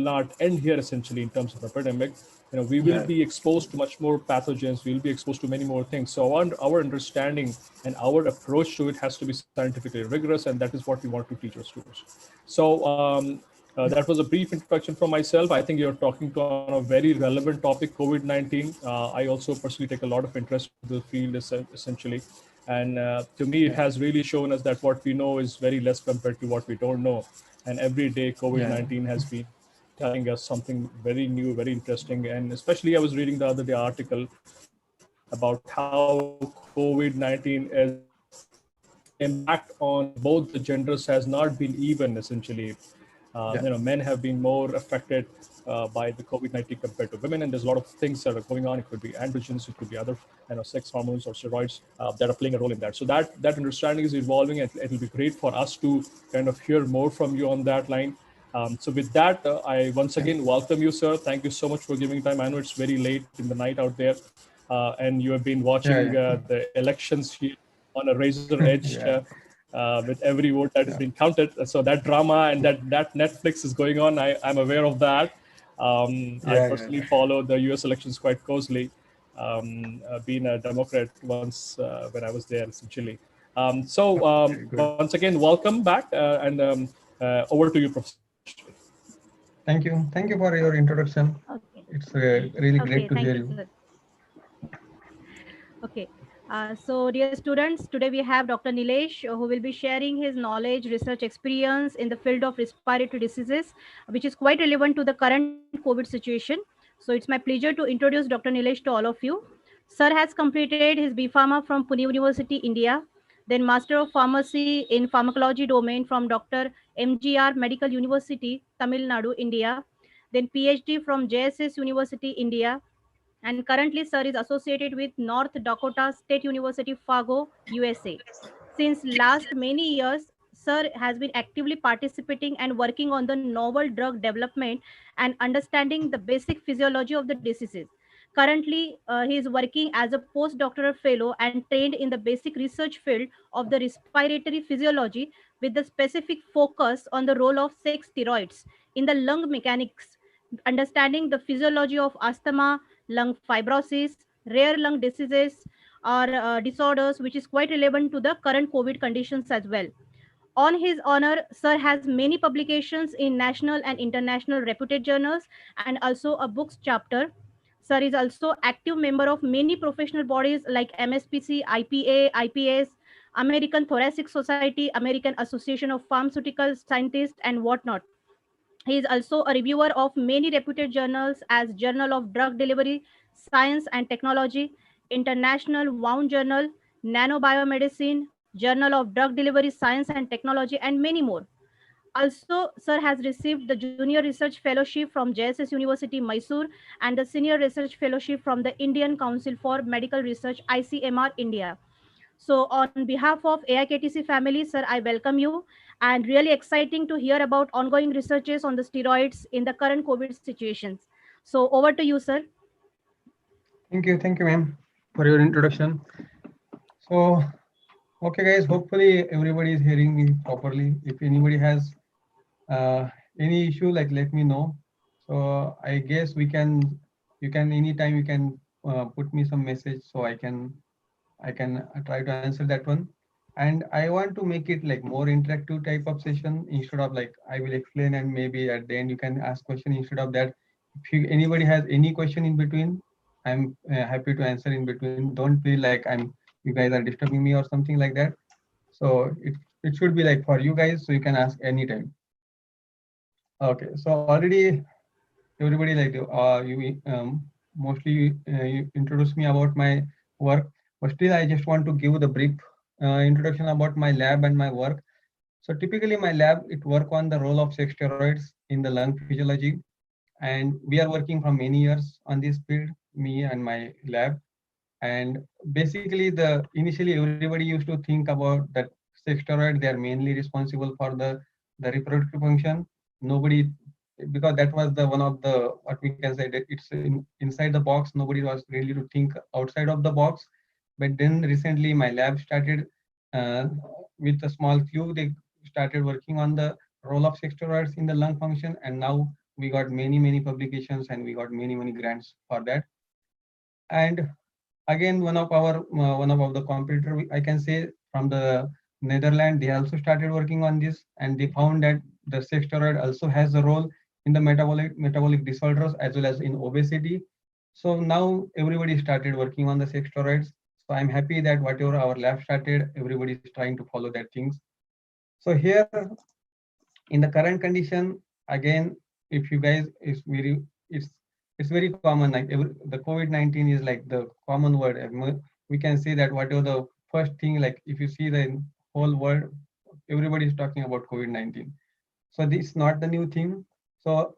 not end here essentially in terms of epidemic. We will Yeah. be exposed to much more pathogens. We'll be exposed to many more things. So our understanding and our approach to it has to be scientifically rigorous, and that is what we want to teach our students. So that was a brief introduction from myself. I think you're talking to on a very relevant topic, COVID-19. I also personally take a lot of interest in the field essentially. And to me, it Yeah. has really shown us that what we know is very less compared to what we don't know. And every day, Yeah. COVID-19 has been telling us something very new, very interesting. And especially, I was reading the other day article about how COVID-19 is impact on both the genders has not been even essentially. Yeah. Men have been more affected by the COVID-19 compared to women, and there's a lot of things that are going on. It could be androgens, it could be other sex hormones or steroids that are playing a role in that. So that understanding is evolving, and it will be great for us to kind of hear more from you on that line. So with that, I once Yeah. again welcome you, sir. Thank you so much for giving time. I know it's very late in the night out there, and you have been watching Yeah. the elections here on a razor edge. Yeah. With every vote that is Yeah. being counted. So that drama and that Netflix is going on. I'm aware of that. I Yeah. personally Yeah. follow the U.S. elections quite closely, being a Democrat once when I was there essentially. Okay, good. Once again, welcome back, and over to you, Professor. Thank you. Thank you for your introduction. Okay. It's really great to Okay. hear Thank you, you. sir. Okay. So, dear students, today we have Dr. Nilesh, who will be sharing his knowledge, research experience in the field of respiratory diseases, which is quite relevant to the current COVID situation. So, it's my pleasure to introduce Dr. Nilesh to all of you. Sir has completed his B Pharma from Pune University, India, then Master of Pharmacy in Pharmacology domain from Dr. MGR Medical University, Tamil Nadu, India, then PhD from JSS University, India, and currently sir is associated with North Dakota State University, Fargo, USA. Since last many years, sir has been actively participating and working on the novel drug development and understanding the basic physiology of the diseases. Currently, he is working as a postdoctoral fellow and trained in the basic research field of the respiratory physiology with the specific focus on the role of sex steroids in the lung mechanics, understanding the physiology of asthma, lung fibrosis, rare lung diseases or disorders, which is quite relevant to the current COVID conditions as well. On his honor, Sir has many publications in national and international reputed journals and also a books chapter. Sir is also active member of many professional bodies like MSPC, IPA, IPS, American Thoracic Society, American Association of Pharmaceutical Scientists, and whatnot. He is also a reviewer of many reputed journals as Journal of Drug Delivery, Science and Technology, International Wound Journal, Nanobiomedicine, Journal of Drug Delivery, Science and Technology, and many more. Also, Sir has received the Junior Research Fellowship from JSS University, Mysore, and the Senior Research Fellowship from the Indian Council for Medical Research, ICMR, India. So, on behalf of AIKTC family, sir, I welcome you, and really exciting to hear about ongoing researches on the steroids in the current COVID situations. So, over to you, sir. Thank you, ma'am, for your introduction. So, okay, guys. Hopefully, everybody is hearing me properly. If anybody has any issue, like let me know. So, I guess you can anytime you can put me some message so I can try to answer that one. And I want to make it like more interactive type of session instead of like I will explain and maybe at the end you can ask question. Instead of that, if anybody has any question in between, I'm happy to answer in between. Don't feel like you guys are disturbing me or something like that. So it should be like for you guys, so you can ask anytime. Okay, so already everybody like you mostly you introduced me about my work, but still I just want to give the brief introduction about my lab and my work. So typically my lab it work on the role of sex steroids in the lung physiology, and we are working from many years on this field, me and my lab. And basically the initially everybody used to think about that sex steroid they are mainly responsible for the reproductive function. Nobody, because that was the one of the what we can say that it's inside the box, nobody was really to think outside of the box. But then recently my lab started uh, with a small clue, they started working on the role of sex steroids in the lung function, and now we got many publications and we got many grants for that. And again, one of the competitor, I can say, from the Netherlands, they also started working on this, and they found that the sex steroid also has a role in the metabolic disorders as well as in obesity. So now everybody started working on the sex steroids. So I'm happy that whatever our lab started, everybody is trying to follow that things. So here in the current condition, again, if you guys, it's very common, like the COVID-19 is like the common word. We can say that whatever the first thing, like if you see the whole world, everybody is talking about COVID-19. So this is not the new thing. So,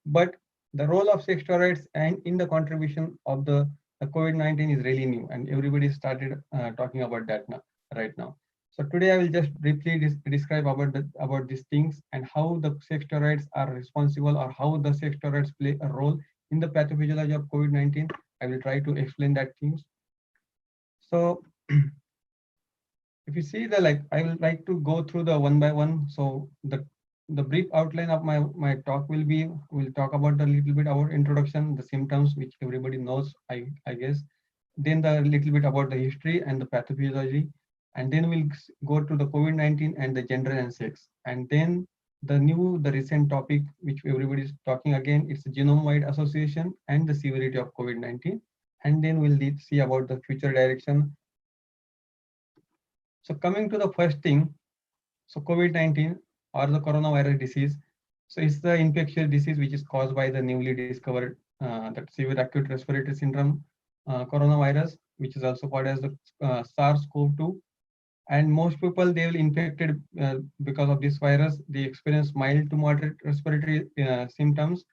but the role of sex steroids and in the contribution of the COVID-19 is really new, and everybody started talking about that now, right now. So today I will just briefly describe about these things and how the sex steroids are responsible, or how the sex steroids play a role in the pathophysiology of COVID-19. I will try to explain that things. So if you see the, like, I will like to go through the one by one. So the brief outline of my talk will be, we'll talk about a little bit about introduction, the symptoms which everybody knows, I guess. Then the little bit about the history and the pathophysiology, and then we'll go to the COVID-19 and the gender and sex, and then the recent topic which everybody is talking again, it's the genome-wide association and the severity of COVID-19, and then we'll see about the future direction. So coming to the first thing, so COVID-19 or the coronavirus disease, so it's the infectious disease which is caused by the newly discovered that severe acute respiratory syndrome coronavirus, which is also called as the SARS-CoV-2. And most people, they will infected because of this virus, they experience mild to moderate respiratory symptoms,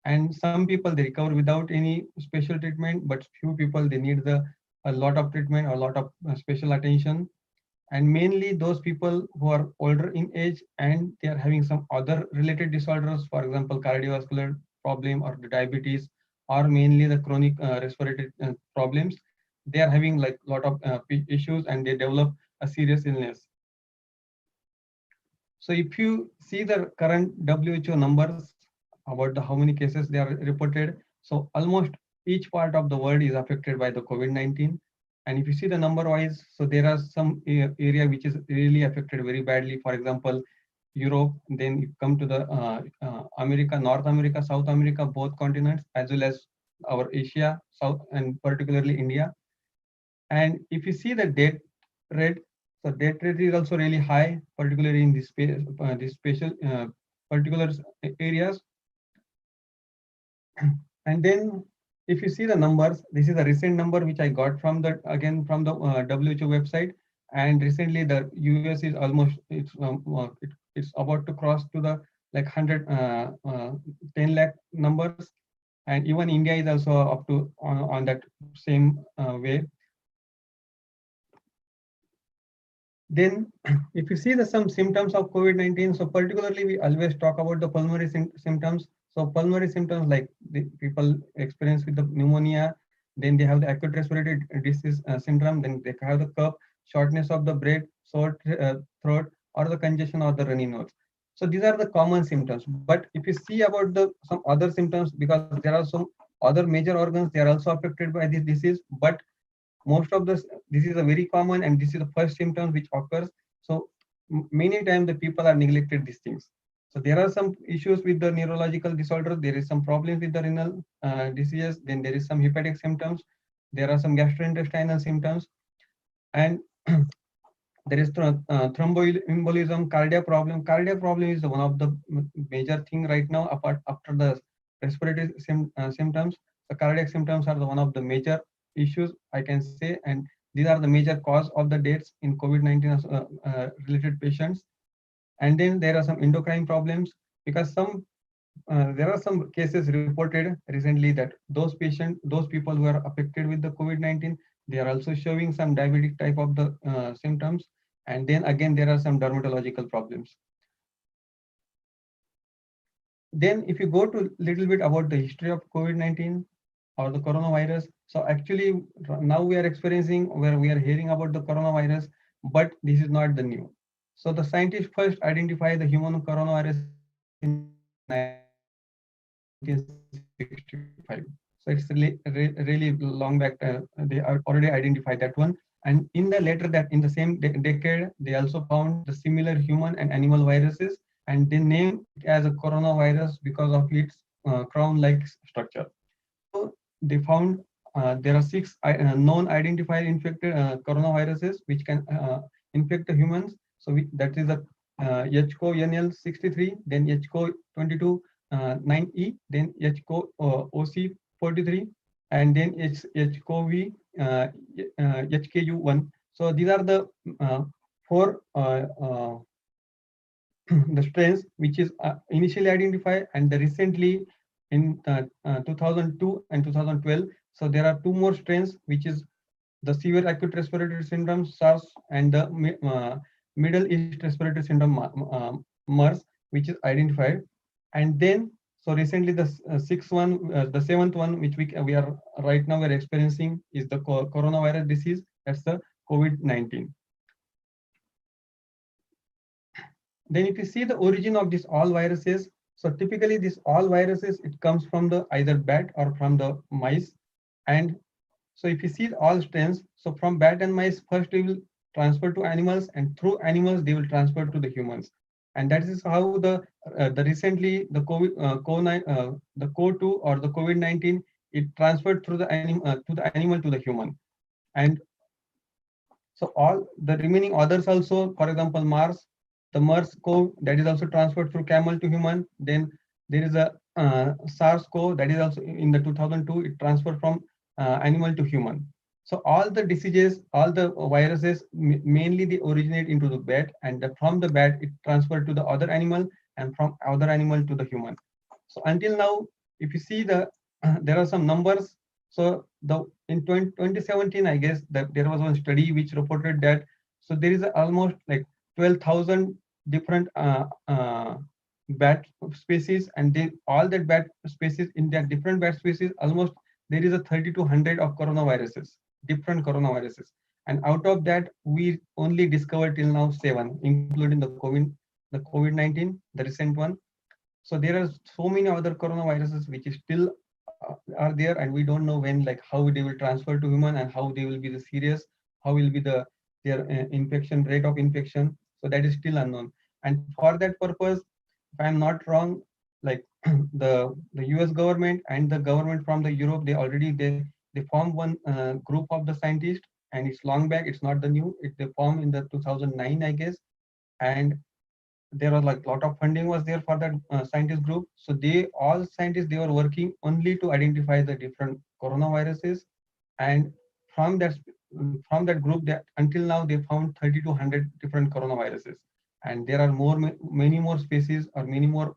and some people they recover without any special treatment, but few people they need a lot of treatment or a lot of special attention. And mainly those people who are older in age and they are having some other related disorders, for example cardiovascular problem or the diabetes, or mainly the chronic respiratory problems, they are having like a lot of issues and they develop a serious illness. So if you see the current WHO numbers about how many cases they are reported, so almost each part of the world is affected by the COVID-19. And if you see the number wise, so there are some area which is really affected very badly. For example, Europe, then you come to the America, North America, South America, both continents, as well as our Asia, South, and particularly India. And if you see the death rate, so death rate is also really high, particularly in this special particular areas. And then if you see the numbers, this is a recent number which I got from the from the WHO website. And recently the US is almost it's about to cross to the like 10 lakh numbers, and even India is also up to on that same way. Then if you see some symptoms of COVID-19, so particularly we always talk about the pulmonary symptoms. So pulmonary symptoms like the people experience with the pneumonia, then they have the acute respiratory disease syndrome, then they have the cough, shortness of the breath, sore throat, or the congestion or the runny nose. So these are the common symptoms. But if you see about some other symptoms, because there are some other major organs, they are also affected by this disease, but most of this is a very common, and this is the first symptom which occurs. So many times the people are neglected these things. So there are some issues with the neurological disorder, there is some problems with the renal diseases, then there is some hepatic symptoms, there are some gastrointestinal symptoms, and there is thromboembolism, cardiac problem. Cardiac problem is one of the major thing right now, apart after the respiratory symptoms. The cardiac symptoms are one of the major issues, I can say, and these are the major cause of the deaths in COVID-19 related patients. And then there are some endocrine problems, because there are some cases reported recently that those people who are affected with the COVID-19, they are also showing some diabetic type of the symptoms. And then again, there are some dermatological problems. Then if you go to little bit about the history of COVID-19 or the coronavirus, so actually now we are experiencing where we are hearing about the coronavirus, but this is not the new. So the scientists first identified the human coronavirus in 1990. 1965. So it's really long back. They are already identified that one. And in the later that in the same decade, they also found the similar human and animal viruses, and they name it as a coronavirus because of its crown-like structure. So they found there are six known identified infected coronaviruses which can infect the humans. So that is the HCO-NL63, then HCO-22 9E, then HCO-OC43, and then HCOV HKU1. So these are the four the strains which is initially identified, and the recently in 2002 and 2012. So there are two more strains, which is the severe acute respiratory syndrome SARS and the Middle East respiratory syndrome MERS, which is identified. And then so recently the sixth one, the seventh one, which we are right now we're experiencing is the coronavirus disease. That's the COVID-19. Then if you see the origin of these all viruses, so typically these all viruses, it comes from the either bat or from the mice. And so if you see all strains, so from bat and mice, first they will transfer to animals, and through animals they will transfer to the humans. And that is how the recently the the CO2 or the COVID-19, it transferred through the animal to the human. And so all the remaining others also, for example, Mars, the MERS-CoV, that is also transferred through camel to human. Then there is a SARS-CoV that is also in the 2002, it transferred from animal to human. So all the diseases, all the viruses, mainly they originate into the bat, and from the bat it transferred to the other animal, and from other animal to the human. So until now, if you see the there are some numbers. So the in 2017, I guess that there was one study which reported that so there is almost like 12,000 different bat species, and they all that bat species in that different bat species almost there is a 3,200 of coronaviruses, different coronaviruses, and out of that we only discovered till now 7, including the COVID-19, the recent one. So there are so many other coronaviruses which is still are there, and we don't know when, like how they will transfer to human and how they will be the serious, how will be their infection rate of infection. So that is still unknown. And for that purpose, if I am not wrong, like the US government and the government from the Europe, they formed one group of the scientists, and it's long back, it's not the new, they formed in the 2009, I guess. And there was like a lot of funding was there for that scientist group. So all scientists, they were working only to identify the different coronaviruses. And from that group, that until now they found 3,200 different coronaviruses. And there are many more species or many more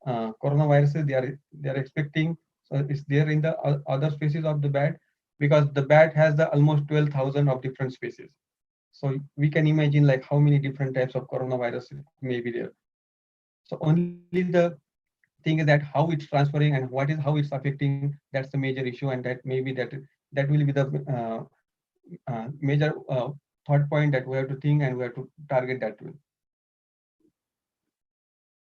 coronaviruses they are expecting. So it's there in the other species of the bat, because the bat has the almost 12,000 of different species. So we can imagine like how many different types of coronavirus may be there. So only the thing is that how it's transferring and how it's affecting, that's the major issue, and that maybe that will be the major thought point that we have to think and we have to target that one.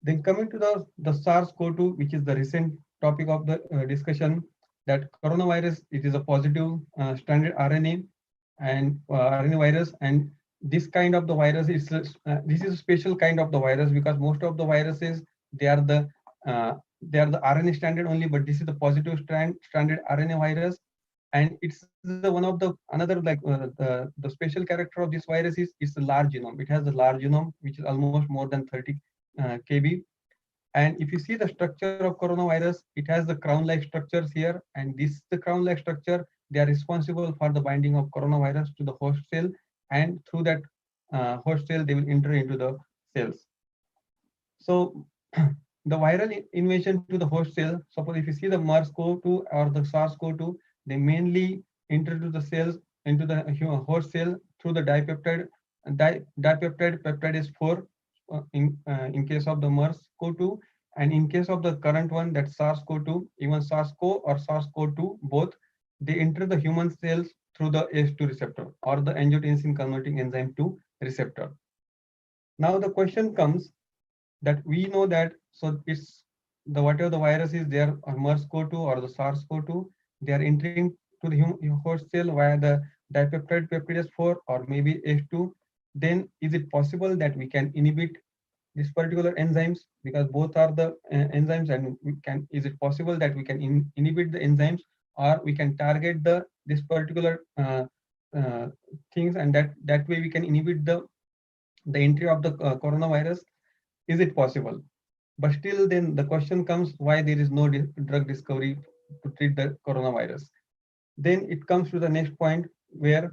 Then coming to the SARS-CoV-2, which is the recent topic of the discussion, that coronavirus, it is a positive stranded RNA and RNA virus, and this kind of the virus is this is a special kind of the virus, because most of the viruses they are the RNA stranded only, but this is the positive stranded RNA virus. And it's one of the another like the special character of this virus is it's a large genome. It has a large genome which is almost more than 30 kb. And if you see the structure of coronavirus, it has the crown-like structures here, and this the crown-like structure, they are responsible for the binding of coronavirus to the host cell, and through that host cell they will enter into the cells. So the viral invasion to the host cell, suppose if you see the MERS-CoV-2 or the SARS-CoV-2, they mainly enter to the cells, into the host cell through the dipeptide peptidase 4 in case of the MERS-CoV-2, and in case of the current one, that SARS-CoV-2, even SARS-CoV or SARS-CoV-2, both they enter the human cells through the ACE2 receptor or the angiotensin converting enzyme 2 receptor. Now the question comes that we know that so it's the whatever the virus is there, or MERS-CoV-2 or the SARS-CoV-2, they are entering to the host cell via the dipeptide peptidase 4 or maybe H2. Then is it possible that we can inhibit this particular enzymes, because both are the enzymes, and we can, is it possible that we can inhibit the enzymes, or we can target the this particular uh, things, and that way we can inhibit the entry of the coronavirus? Is it possible? But still, then the question comes, why there is no drug discovery to treat the coronavirus? Then it comes to the next point where,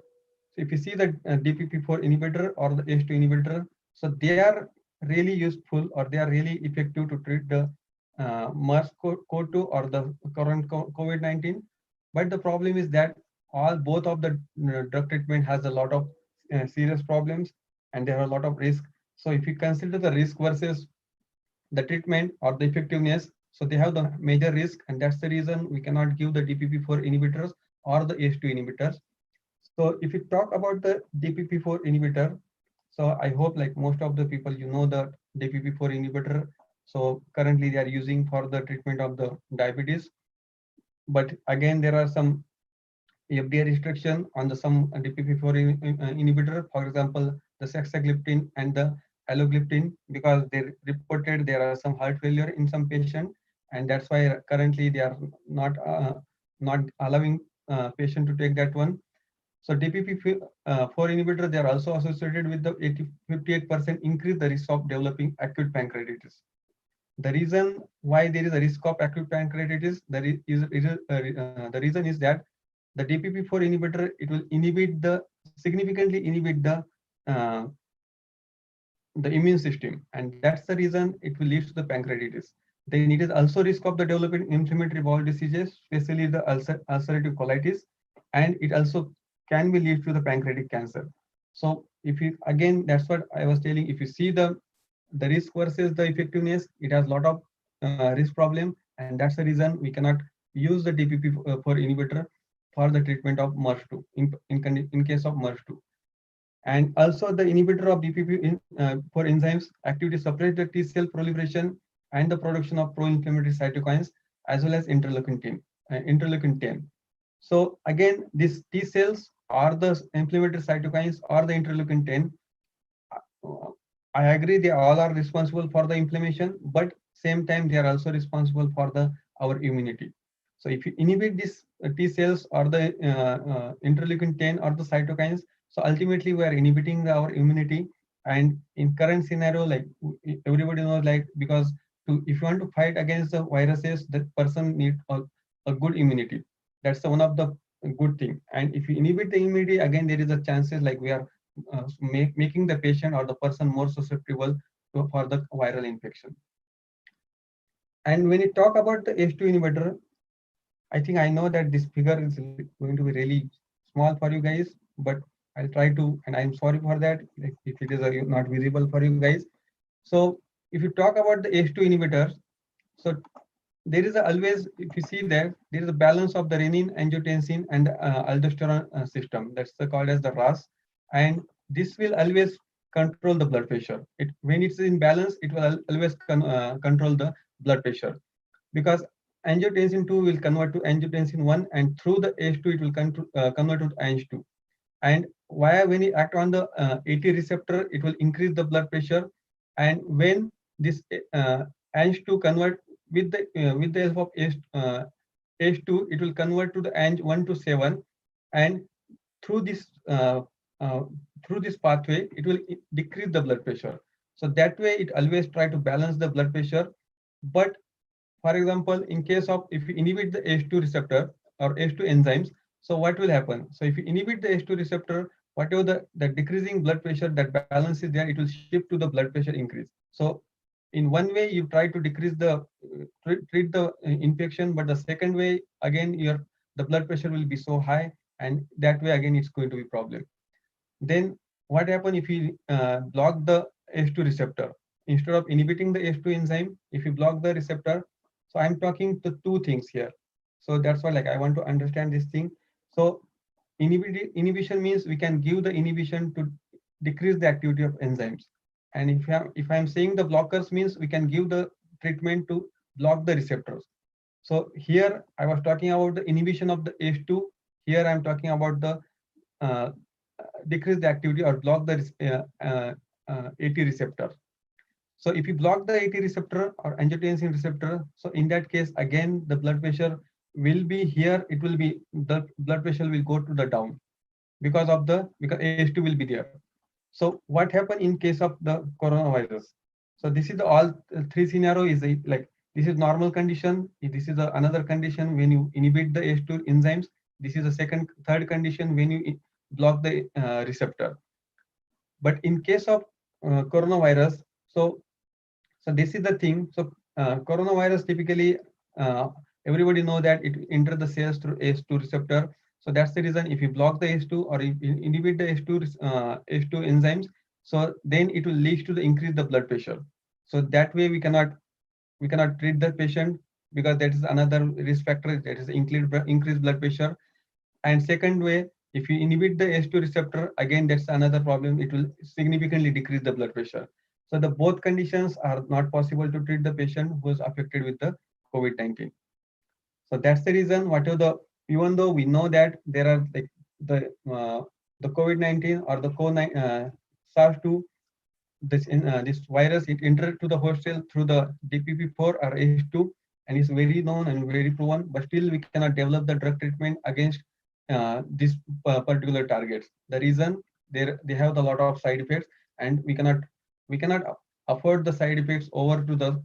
so if you see the DPP4 inhibitor or the H2 inhibitor, so they are really useful, or they are really effective to treat the MERS-CoV-2 or the current COVID-19. But the problem is that both of the drug treatment has a lot of serious problems, and there are a lot of risk. So if you consider the risk versus the treatment or the effectiveness, so they have the major risk, and that's the reason we cannot give the DPP4 inhibitors or the H2 inhibitors. So if you talk about the DPP4 inhibitor, so I hope like most of the people, you know the DPP4 inhibitor. So currently they are using for the treatment of the diabetes. But again, there are some FDA restriction on the some DPP4 inhibitor, for example, the saxagliptin and the allogliptin, because they reported there are some heart failure in some patient, and that's why currently they are not allowing patient to take that one. So DPP4 inhibitor, they are also associated with the 58% increase the risk of developing acute pancreatitis. The reason why there is a risk of acute pancreatitis, the reason is that the DPP4 inhibitor, it will inhibit the significantly inhibit uh, the immune system, and that's the reason it will lead to the pancreatitis. Then it is also risk of the developing inflammatory bowel diseases, especially the ulcerative colitis, and it also can be lead to the pancreatic cancer. So if you, again, that's what I was telling, if you see the risk versus the effectiveness, it has a lot of risk problem, and that's the reason we cannot use the DPP4 inhibitor for the treatment of MERS2 in case of MERS2. And also the inhibitor of DPP4 enzymes activity suppress the T cell proliferation and the production of pro-inflammatory cytokines, as well as interleukin 10. So again, these T cells or the inflammatory cytokines or the interleukin 10, I agree they all are responsible for the inflammation, but same time they are also responsible for the our immunity. So if you inhibit these T cells or the interleukin 10 or the cytokines, so ultimately we are inhibiting our immunity. And in current scenario, like everybody knows, like, because if you want to fight against the viruses, the person needs a good immunity. That's the one of the good thing. And if you inhibit the immunity, again there is a chances like we are making the patient or the person more susceptible for the viral infection. And when you talk about the H2 inhibitor, I think I know that this figure is going to be really small for you guys, but I'll try to, and I'm sorry for that if it is not visible for you guys. So if you talk about the H2 inhibitors, so there is always, if you see that there is a balance of the renin, angiotensin, and aldosterone system. That's called as the RAS, and this will always control the blood pressure. When it's in balance, it will always control the blood pressure, because angiotensin 2 will convert to angiotensin 1, and through the H2 it will convert to Ang2. And when it act on the AT receptor, it will increase the blood pressure. And when this Ang2 convert with the help of H2, it will convert to the Ang1 to 7, and through this pathway, it will decrease the blood pressure. So that way, it always try to balance the blood pressure. But for example, in case of if you inhibit the H2 receptor or H2 enzymes, so what will happen? So if you inhibit the H2 receptor, whatever the decreasing blood pressure, that balance is there, it will shift to the blood pressure increase. So in one way, you try to decrease the treat the infection, but the second way, again, the blood pressure will be so high, and that way again it's going to be problem. Then what happen if you block the H2 receptor? Instead of inhibiting the H2 enzyme, if you block the receptor, so I'm talking the two things here. So that's why like I want to understand this thing. So inhibition means we can give the inhibition to decrease the activity of enzymes. And if I'm saying the blockers means we can give the treatment to block the receptors. So here I was talking about the inhibition of the H2. Here I'm talking about the uh, decrease the activity or block the AT receptor. So if you block the AT receptor or angiotensin receptor, so in that case, again, the blood pressure will be here. It will be, the blood pressure will go to the down because H2 will be there. So what happened in case of the coronavirus? So this is the all three scenario is like, this is normal condition. This is another condition when you inhibit the H2 enzymes. This is the third condition when you block the receptor. But in case of coronavirus, so this is the thing. So coronavirus typically, everybody know that it enters the cells through H2 receptor. So that's the reason if you block the H2 or if you inhibit the H2 enzymes, so then it will lead to the increase the blood pressure. So that way we cannot treat the patient because that is another risk factor, that is increased blood pressure. And second way, if you inhibit the H2 receptor, again, that's another problem. It will significantly decrease the blood pressure. So the both conditions are not possible to treat the patient who is affected with the COVID-19. So that's the reason, whatever even though we know that there are like the COVID-19 or the SARS-2, this virus, it entered to the host cell through the DPP4 or H2, and is very known and very proven, but still we cannot develop the drug treatment against these particular targets. The reason, they have a lot of side effects, and we cannot afford the side effects over to the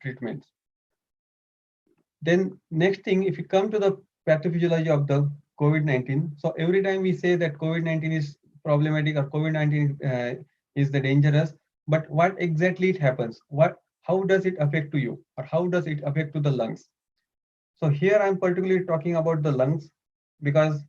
treatments. Then next thing, if you come to the pathophysiology of the COVID-19, so every time we say that COVID-19 is problematic or COVID-19 is the dangerous, but what exactly it happens? How does it affect to you, or how does it affect to the lungs? So here I'm particularly talking about the lungs, because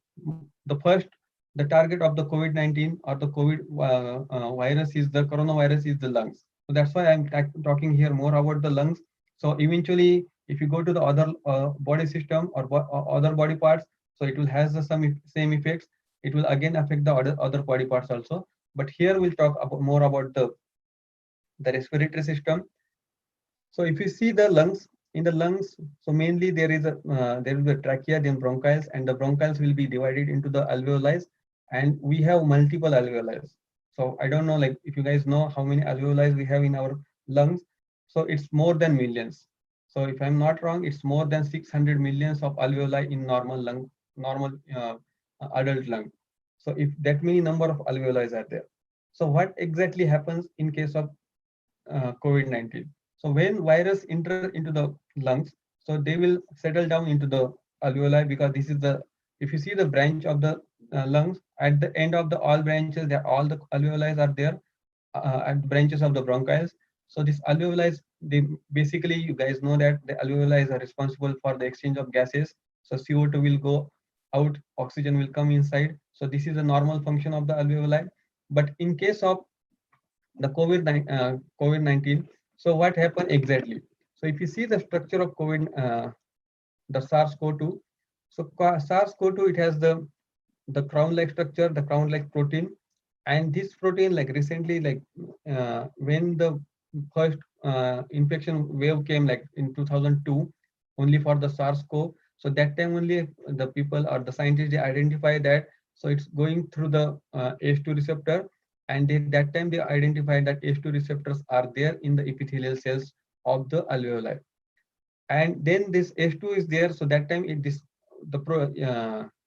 the target of the COVID-19 or the COVID virus is the coronavirus is the lungs. So that's why I'm talking here more about the lungs. So eventually, if you go to the other body system or other body parts, so it will has the same effects. It will again affect the other body parts also. But here we'll talk more about the respiratory system. So if you see the lungs, in the lungs, so mainly there is a trachea, then bronchioles, and the bronchioles will be divided into the alveoli, and we have multiple alveoli. So I don't know, like, if you guys know how many alveoli we have in our lungs. So it's more than millions. So if I'm not wrong, it's more than 600 millions of alveoli in normal adult lung. So if that many number of alveoli are there, so what exactly happens in case of COVID-19? So when virus enter into the lungs, so they will settle down into the alveoli, because this is if you see the branch of the lungs, at the end of the all branches, all the alveoli are there at branches of the bronchioles. So this alveoli, they basically, you guys know that the alveoli are responsible for the exchange of gases. So CO2 will go out, oxygen will come inside. So this is a normal function of the alveoli. But in case of the COVID-19, so what happened exactly? So if you see the structure of the SARS-CoV-2, so SARS-CoV-2, it has the crown-like structure, the crown-like protein, and this protein, like recently, like when the first infection wave came, like in 2002, only for the SARS-CoV. So that time only the people or the scientists, they identify that. So it's going through the H2 receptor, and that time they identified that H2 receptors are there in the epithelial cells of the alveoli. And then this H2 is there. So that time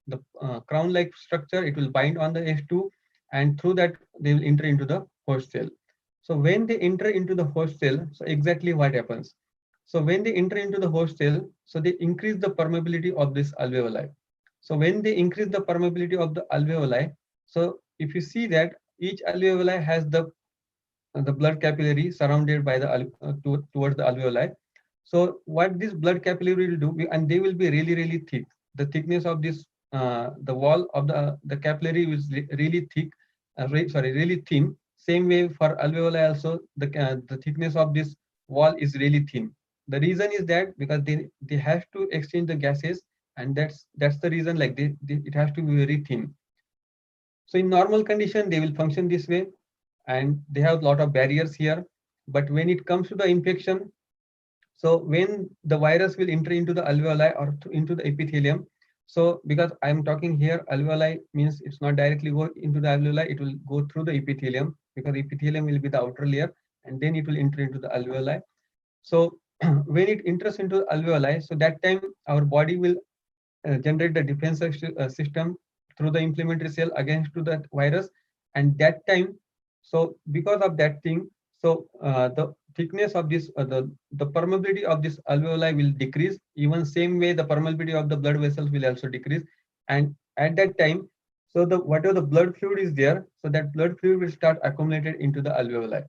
the crown-like structure, it will bind on the H2, and through that they will enter into the host cell. So when they enter into the host cell, so exactly what happens? So when they enter into the host cell, so they increase the permeability of this alveoli. So when they increase the permeability of the alveoli, so if you see that each alveoli has the blood capillary surrounded by the towards the alveoli. So what this blood capillary will do, and they will be really thick. The thickness of this the wall of the capillary is really thick, really thin. Same way for alveoli also, the thickness of this wall is really thin. The reason is that because they have to exchange the gases, and that's the reason, like it has to be very thin. So in normal condition, they will function this way, and they have a lot of barriers here. But when it comes to the infection, so when the virus will enter into the alveoli or into the epithelium, so because I'm talking here, alveoli means it's not directly go into the alveoli, it will go through the epithelium, because epithelium will be the outer layer, and then it will enter into the alveoli. So when it enters into alveoli, so that time our body will generate the defensive system through the inflammatory cell against to that virus, and that time, so because of that thing, so the thickness of this the permeability of this alveoli will decrease. Even same way the permeability of the blood vessels will also decrease, and at that time, so the whatever the blood fluid is there, so that blood fluid will start accumulated into the alveoli.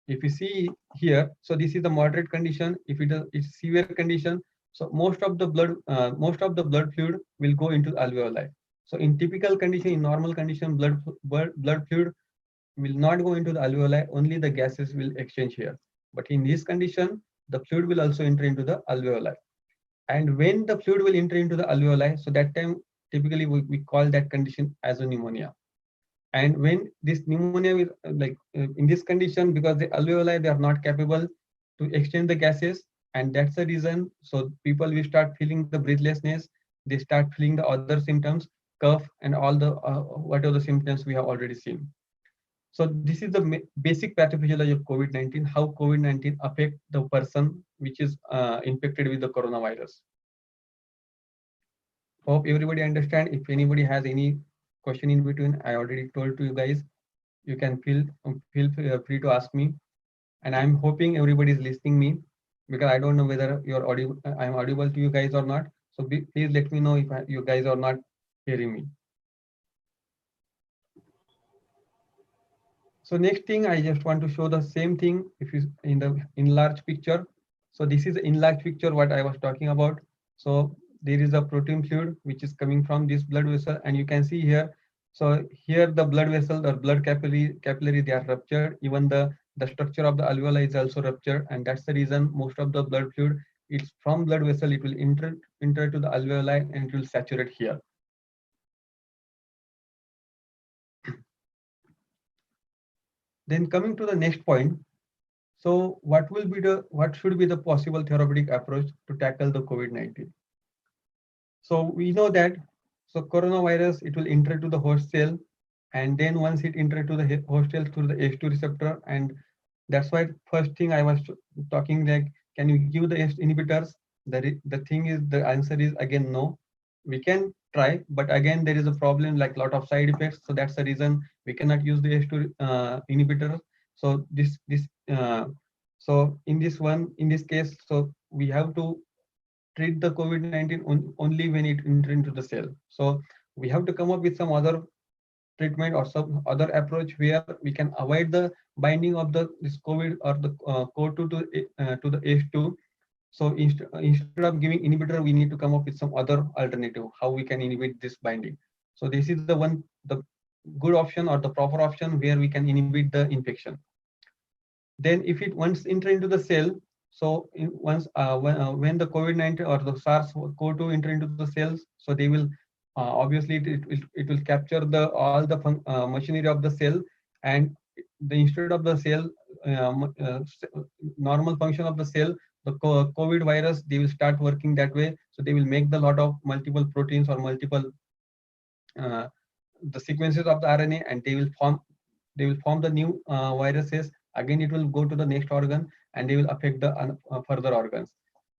If you see here, so this is the moderate condition. If it is severe condition, so most of the blood fluid will go into alveoli. So in typical condition, in normal condition, blood fluid will not go into the alveoli, only the gases will exchange here. But in this condition, the fluid will also enter into the alveoli. And when the fluid will enter into the alveoli, so that time typically we call that condition as a pneumonia. And when this pneumonia will in this condition, because the alveoli, they are not capable to exchange the gases, and that's the reason, so people will start feeling the breathlessness, they start feeling the other symptoms, cough, and all the whatever the symptoms we have already seen. So this is the basic pathophysiology of COVID-19, how COVID-19 affect the person which is infected with the coronavirus. Hope everybody understand. If anybody has any question in between, I already told to you guys, you can feel free to ask me. And I'm hoping everybody is listening me, because I don't know whether you're audible, I'm audible to you guys or not. So please let me know if you guys are not hearing me. So next thing, I just want to show the same thing if you in the enlarged picture. So this is the enlarged picture what I was talking about. So there is a protein fluid which is coming from this blood vessel, and you can see here. So here the blood vessel or blood capillary they are ruptured. Even the structure of the alveoli is also ruptured, and that's the reason most of the blood fluid, it's from blood vessel, it will enter to the alveoli and it will saturate here. Then coming to the next point, so what should be the possible therapeutic approach to tackle the COVID-19? So we know that, so coronavirus, it will enter to the host cell, and then once it enter to the host cell through the H2 receptor, and that's why first thing I was talking, like, can you give the H inhibitors? The thing is, the answer is again no. We can try, but again there is a problem, like lot of side effects. So that's the reason we cannot use the H2 inhibitors. So so in this case, so we have to treat the COVID-19 only when it enters into the cell. So we have to come up with some other treatment or some other approach where we can avoid the binding of this COVID or the CO2 to the H2. So instead of giving inhibitor, we need to come up with some other alternative, how we can inhibit this binding. So this is the good option or the proper option where we can inhibit the infection. Then if it once enter into the cell, so when the COVID-19 or the SARS-CoV-2 enter into the cells, so they will obviously it will capture all the machinery of the cell, and instead of the cell normal function of the cell, the COVID virus, they will start working that way. So they will make the lot of multiple proteins or multiple uh, the sequences of the RNA, and they will form the new viruses. Again, it will go to the next organ, and they will affect the further organs.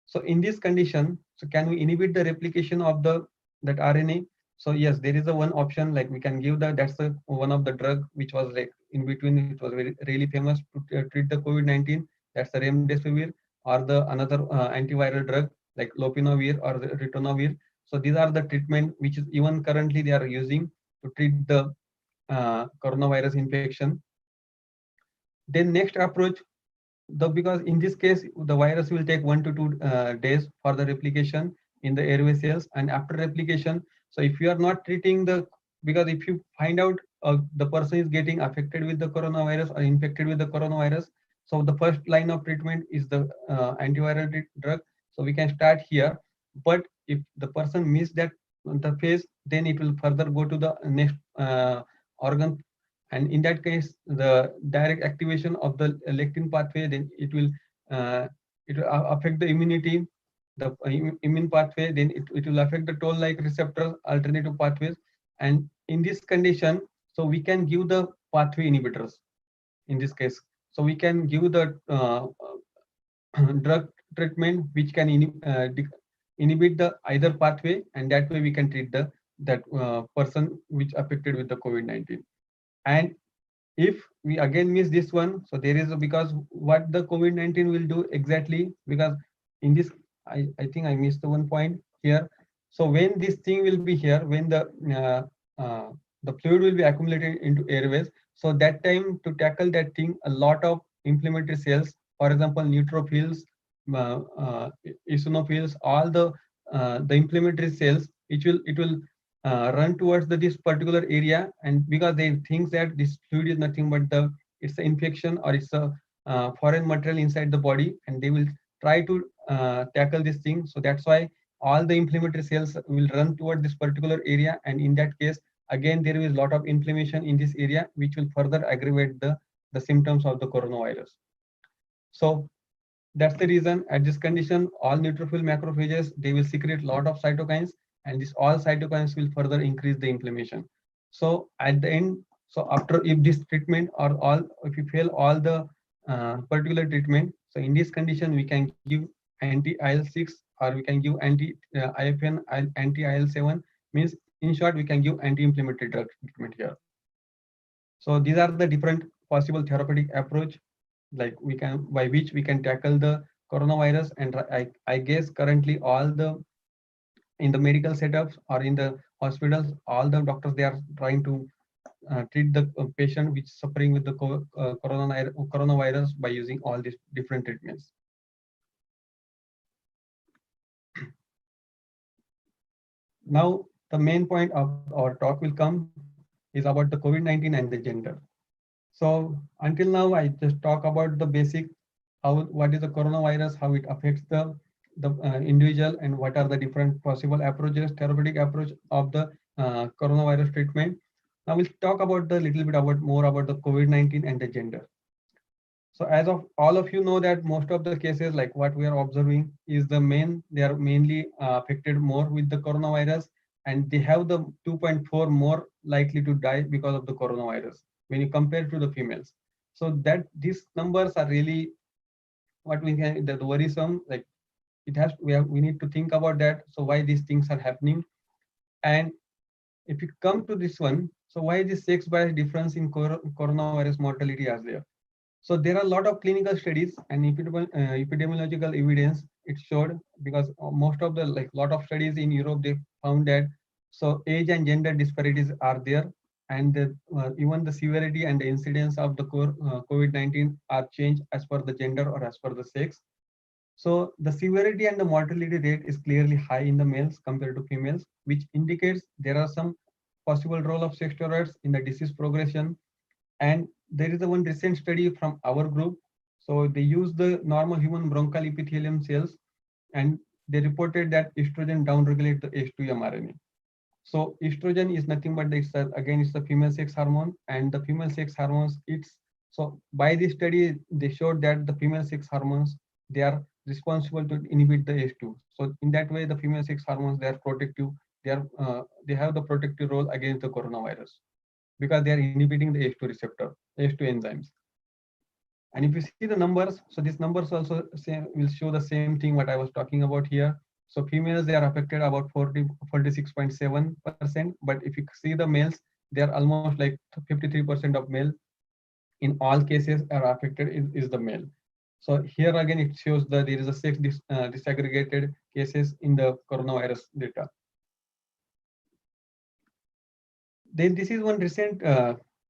So in this condition, so can we inhibit the replication of that RNA? So yes, there is a one option, like we can give that's the one of the drug which was like in between, it was really famous to treat the COVID-19. That's the remdesivir, or the another antiviral drug like lopinavir or the ritonavir. So these are the treatment which is even currently they are using to treat the coronavirus infection. Then next approach, because in this case the virus will take 1 to 2 days for the replication in the airway cells, and after replication, so if you are not treating because if you find out the person is getting affected with the coronavirus or infected with the coronavirus, so the first line of treatment is the antiviral drug. So we can start here, but if the person missed that the phase, then it will further go to the next organ, And in that case, the direct activation of the lectin pathway, then it will affect the immunity, the immune pathway, then it will affect the toll-like receptor alternative pathways. And in this condition, so we can give the pathway inhibitors in this case. So we can give the drug treatment which can inhibit the either pathway, and that way we can treat the that person which affected with the COVID-19. And if we again miss this one, so there is because what the COVID-19 will do exactly, because in this I think I missed the one point here. So when this thing will be here, when the fluid will be accumulated into airways, so that time to tackle that thing, a lot of inflammatory cells, for example neutrophils, uh, uh, eosinophils, all the inflammatory cells, it will run towards this particular area, and because they think that this fluid is nothing but it's an infection or it's a foreign material inside the body, and they will try to tackle this thing. So that's why all the inflammatory cells will run toward this particular area, and in that case again there is a lot of inflammation in this area which will further aggravate the symptoms of the coronavirus. So that's the reason at this condition, all neutrophil macrophages, they will secrete a lot of cytokines, and this all cytokines will further increase the inflammation. So at the end, so after if this treatment or all, if you fail all the particular treatment, so in this condition we can give anti-IL-6 or we can give anti-IFN, anti-IL-7, means in short we can give anti-inflammatory drug treatment here. So these are the different possible therapeutic approach like we can by which we can tackle the coronavirus. And I guess currently all the in the medical setups or in the hospitals, all the doctors, they are trying to treat the patient which is suffering with the coronavirus by using all these different treatments. Now the main point of our talk will come is about the COVID-19 and the gender. So until now, I just talk about the basic, what is the coronavirus, how it affects the individual, and what are the different possible approaches, therapeutic approach of the coronavirus treatment. Now we'll talk about the little bit about more about the COVID-19 and the gender. So as of all of you know that most of the cases like what we are observing is they are mainly affected more with the coronavirus, and they have the 2.4 more likely to die because of the coronavirus when you compare to the females. So that these numbers are really what we can the worrisome. Like it has we need to think about that. So why these things are happening, and if you come to this one, so why this sex bias difference in coronavirus mortality is there? So there are a lot of clinical studies and epidemiological evidence it showed, because most of the lot of studies in Europe, they found that so age and gender disparities are there, and even the severity and the incidence of the COVID-19 are changed as per the gender or as per the sex. So the severity and the mortality rate is clearly high in the males compared to females, which indicates there are some possible role of sex steroids in the disease progression. And there is a one recent study from our group. So they used the normal human bronchial epithelium cells, and they reported that estrogen downregulates the H2 mRNA. So estrogen is nothing but again it's the female sex hormone, and the female sex hormones, it's so by this study they showed that the female sex hormones, they are responsible to inhibit the H2. So in that way the female sex hormones, they are protective, they have the protective role against the coronavirus, because they are inhibiting the H2 receptor, H2 enzymes. And if you see the numbers, so these numbers also will show the same thing what I was talking about here. So females, they are affected about 46.7%, but if you see the males, they are almost like 53% of male in all cases are affected is the male. So here again it shows that there is a sex disaggregated cases in the coronavirus data. Then this is one recent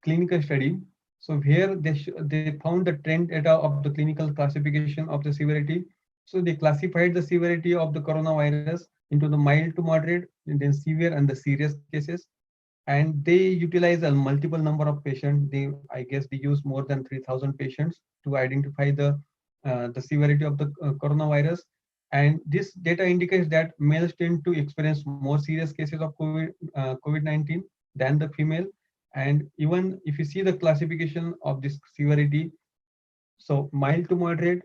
clinical study. So here they found the trend data of the clinical classification of the severity. So they classified the severity of the coronavirus into the mild to moderate, and then severe and the serious cases. And they utilize a multiple number of patients. I guess they use more than 3,000 patients to identify the severity of the coronavirus. And this data indicates that males tend to experience more serious cases of COVID-19 than the female. And even if you see the classification of this severity, so mild to moderate,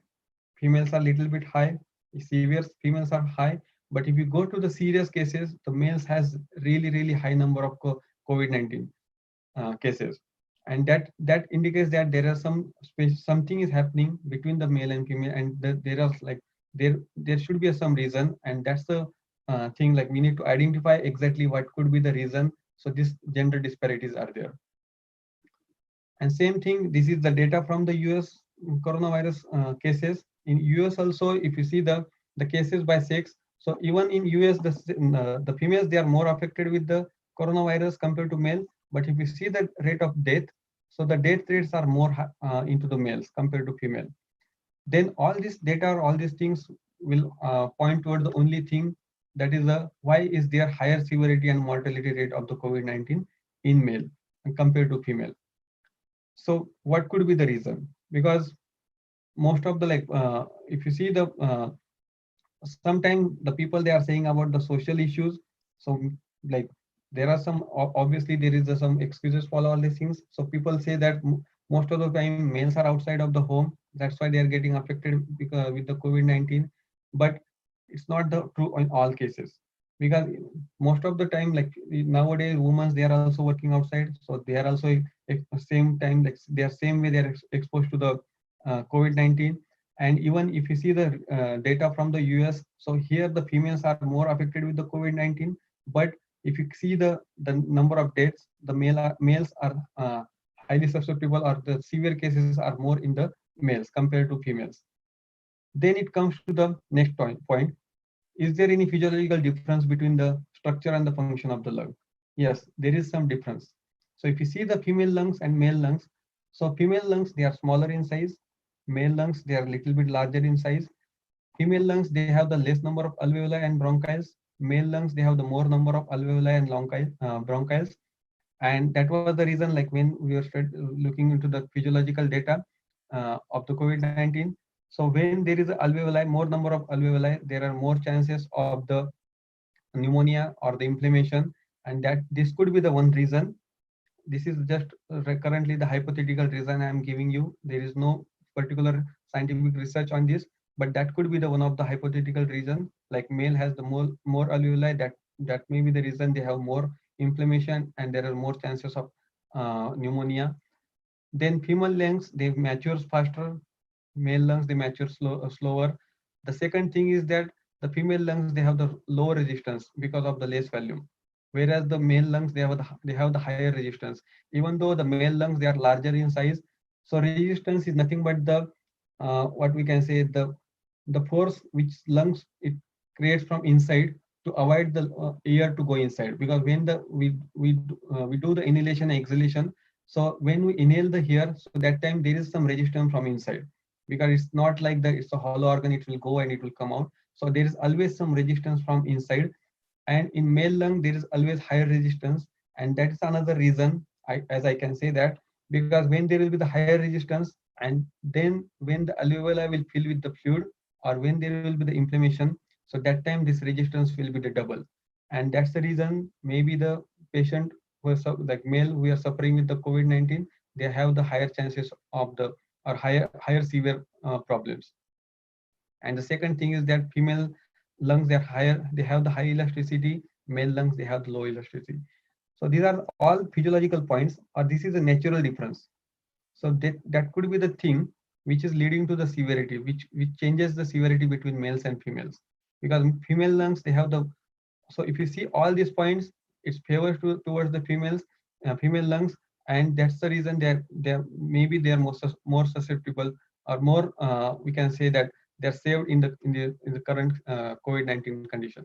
females are little bit high, severe females are high. But if you go to the serious cases, the males has really high number of COVID-19 cases, and that indicates that there are something is happening between the male and female, and there are like there should be some reason, and that's the thing, like we need to identify exactly what could be the reason. So these gender disparities are there. And same thing, this is the data from the US coronavirus cases. In US also, if you see the cases by sex, so even in US, the females, they are more affected with the coronavirus compared to male. But if you see the rate of death, so the death rates are more into the males compared to female. Then all this data, or all these things will point toward the only thing, that is why is there higher severity and mortality rate of the COVID-19 in male compared to female. So what could be the reason? Because most of the if you see the sometimes the people, they are saying about the social issues. So like there are some, obviously there is some excuses for all these things. So people say that most of the time males are outside of the home, that's why they are getting affected because with the COVID-19. But it's not the true in all cases, because most of the time, like nowadays women, they are also working outside, so they are also same time, like they are same way they are exposed to the COVID-19. And even if you see the data from the US, so here the females are more affected with the COVID-19. But if you see the number of deaths, the males are highly susceptible, or the severe cases are more in the males compared to females. Then it comes to the next point. Is there any physiological difference between the structure and the function of the lung? Yes, there is some difference. So if you see the female lungs and male lungs, so female lungs, they are smaller in size. Male lungs, they are a little bit larger in size. Female lungs, they have the less number of alveoli and bronchioles. Male lungs, they have the more number of alveoli and bronchioles. And that was the reason, like when we were looking into the physiological data of the COVID-19. So when there is a alveoli, more number of alveoli, there are more chances of the pneumonia or the inflammation, and that this could be the one reason. This is just currently the hypothetical reason I am giving you. There is no particular scientific research on this, but that could be the one of the hypothetical reason. Like male has the more alveoli, that may be the reason they have more inflammation and there are more chances of pneumonia. Then female lungs, they matures faster. Male lungs, they mature slower. The second thing is that the female lungs, they have the lower resistance because of the less volume, whereas the male lungs, they have the higher resistance. Even though the male lungs, they are larger in size, so resistance is nothing but the what we can say, the force which lungs it creates from inside to avoid the air to go inside. Because when we do the inhalation and exhalation, so when we inhale the air, so that time there is some resistance from inside, because it's not like that it's a hollow organ, it will go and it will come out. So there is always some resistance from inside. And in male lung, there is always higher resistance. And that is another reason, as I can say that, because when there will be the higher resistance, and then when the alveoli will fill with the fluid, or when there will be the inflammation, so that time this resistance will be the double. And that's the reason maybe the patient who is like male who are suffering with the COVID-19, they have the higher chances of the or higher severe problems. And the second thing is that female lungs, they are higher, they have the high elasticity. Male lungs, they have the low elasticity. So these are all physiological points, or this is a natural difference. So that could be the thing which is leading to the severity, which changes the severity between males and females. Because female lungs, they have the, so if you see all these points, it's favors towards the female lungs, and that's the reason they're maybe they're more susceptible, or more we can say that they're saved in the current COVID-19 condition.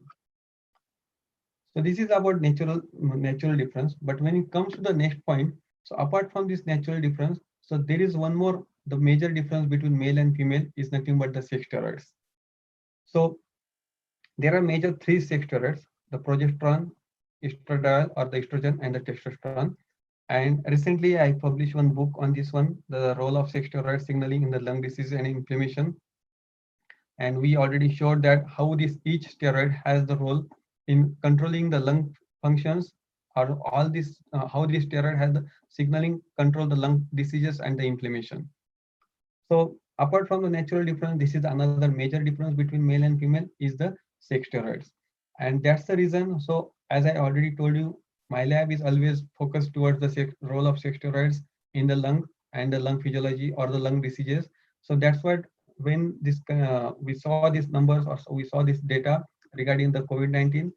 So this is about natural difference. But when it comes to the next point, so apart from this natural difference, so there is one more. The major difference between male and female is nothing but the sex steroids. So there are major three sex steroids: the progesterone, estradiol or the estrogen, and the testosterone. And recently I published one book on this one, the role of sex steroid signaling in the lung disease and inflammation. And we already showed that how each steroid has the role in controlling the lung functions or all this how this steroid has the signaling control the lung diseases and the inflammation. So apart from the natural difference, this is another major difference between male and female is the sex steroids. And that's the reason. So as I already told you, my lab is always focused towards the role of sex steroids in the lung and the lung physiology or the lung diseases. So that's what when this we saw these numbers or we saw this data regarding the COVID-19,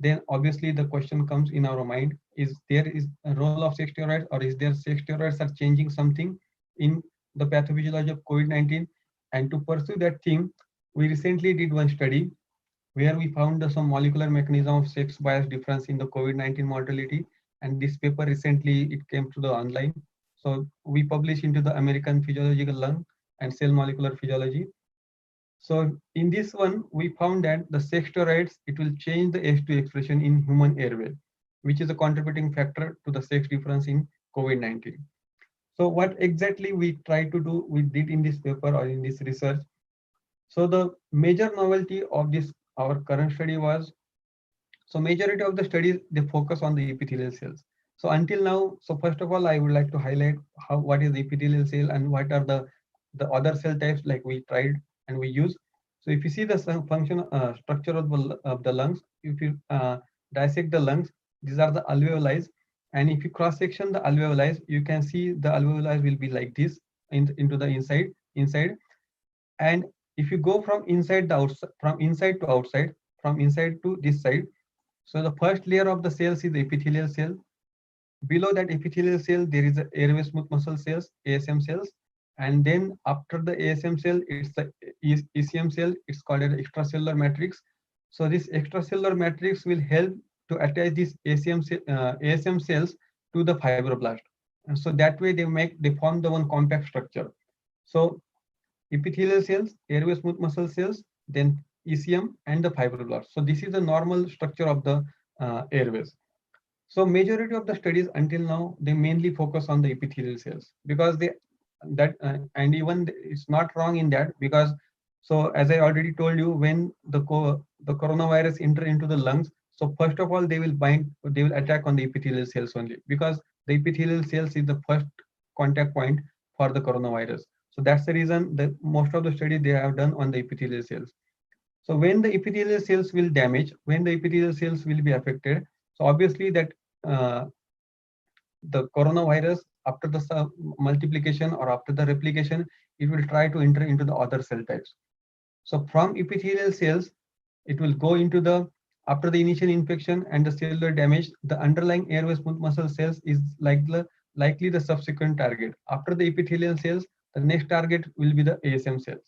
then obviously the question comes in our mind: is there is a role of sex steroids, or is there sex steroids are changing something in the pathophysiology of COVID-19? And to pursue that thing, we recently did one study where we found some molecular mechanism of sex bias difference in the COVID-19 mortality. And this paper recently it came to the online. So we published into the American Physiological Lung and Cell Molecular Physiology. So in this one, we found that the sex steroids, it will change the H2 expression in human airway, which is a contributing factor to the sex difference in COVID-19. So what exactly we try to do, we did in this paper or in this research. So the major novelty of this, our current study was, so majority of the studies, they focus on the epithelial cells. So until now, so first of all, I would like to highlight what is the epithelial cell and what are the other cell types like we tried and we use. So if you see the function structure of the lungs, if you dissect the lungs, these are the alveoli. And if you cross section the alveoli, you can see the alveoli will be like this into the inside. And if you go from inside to outside, from inside to this side, so the first layer of the cells is the epithelial cell. Below that epithelial cell, there is the airway smooth muscle cells, ASM cells. And then after the ASM cell, it's the ECM cell. It's called an extracellular matrix. So this extracellular matrix will help to attach these ASM cells to the fibroblast. And so that way they form the one compact structure. So epithelial cells, airway smooth muscle cells, then ECM and the fibroblasts. So this is the normal structure of the airways. So majority of the studies until now, they mainly focus on the epithelial cells because and even it's not wrong in that, because so as I already told you, when the coronavirus enter into the lungs, so first of all they will attack on the epithelial cells only, because the epithelial cells is the first contact point for the coronavirus. So that's the reason that most of the studies they have done on the epithelial cells. So when the epithelial cells will damage, when the epithelial cells will be affected, so obviously that the coronavirus, after the multiplication or after the replication, it will try to enter into the other cell types. So from epithelial cells, it will go into after the initial infection and the cellular damage, the underlying airway smooth muscle cells is likely the subsequent target. After the epithelial cells, the next target will be the ASM cells.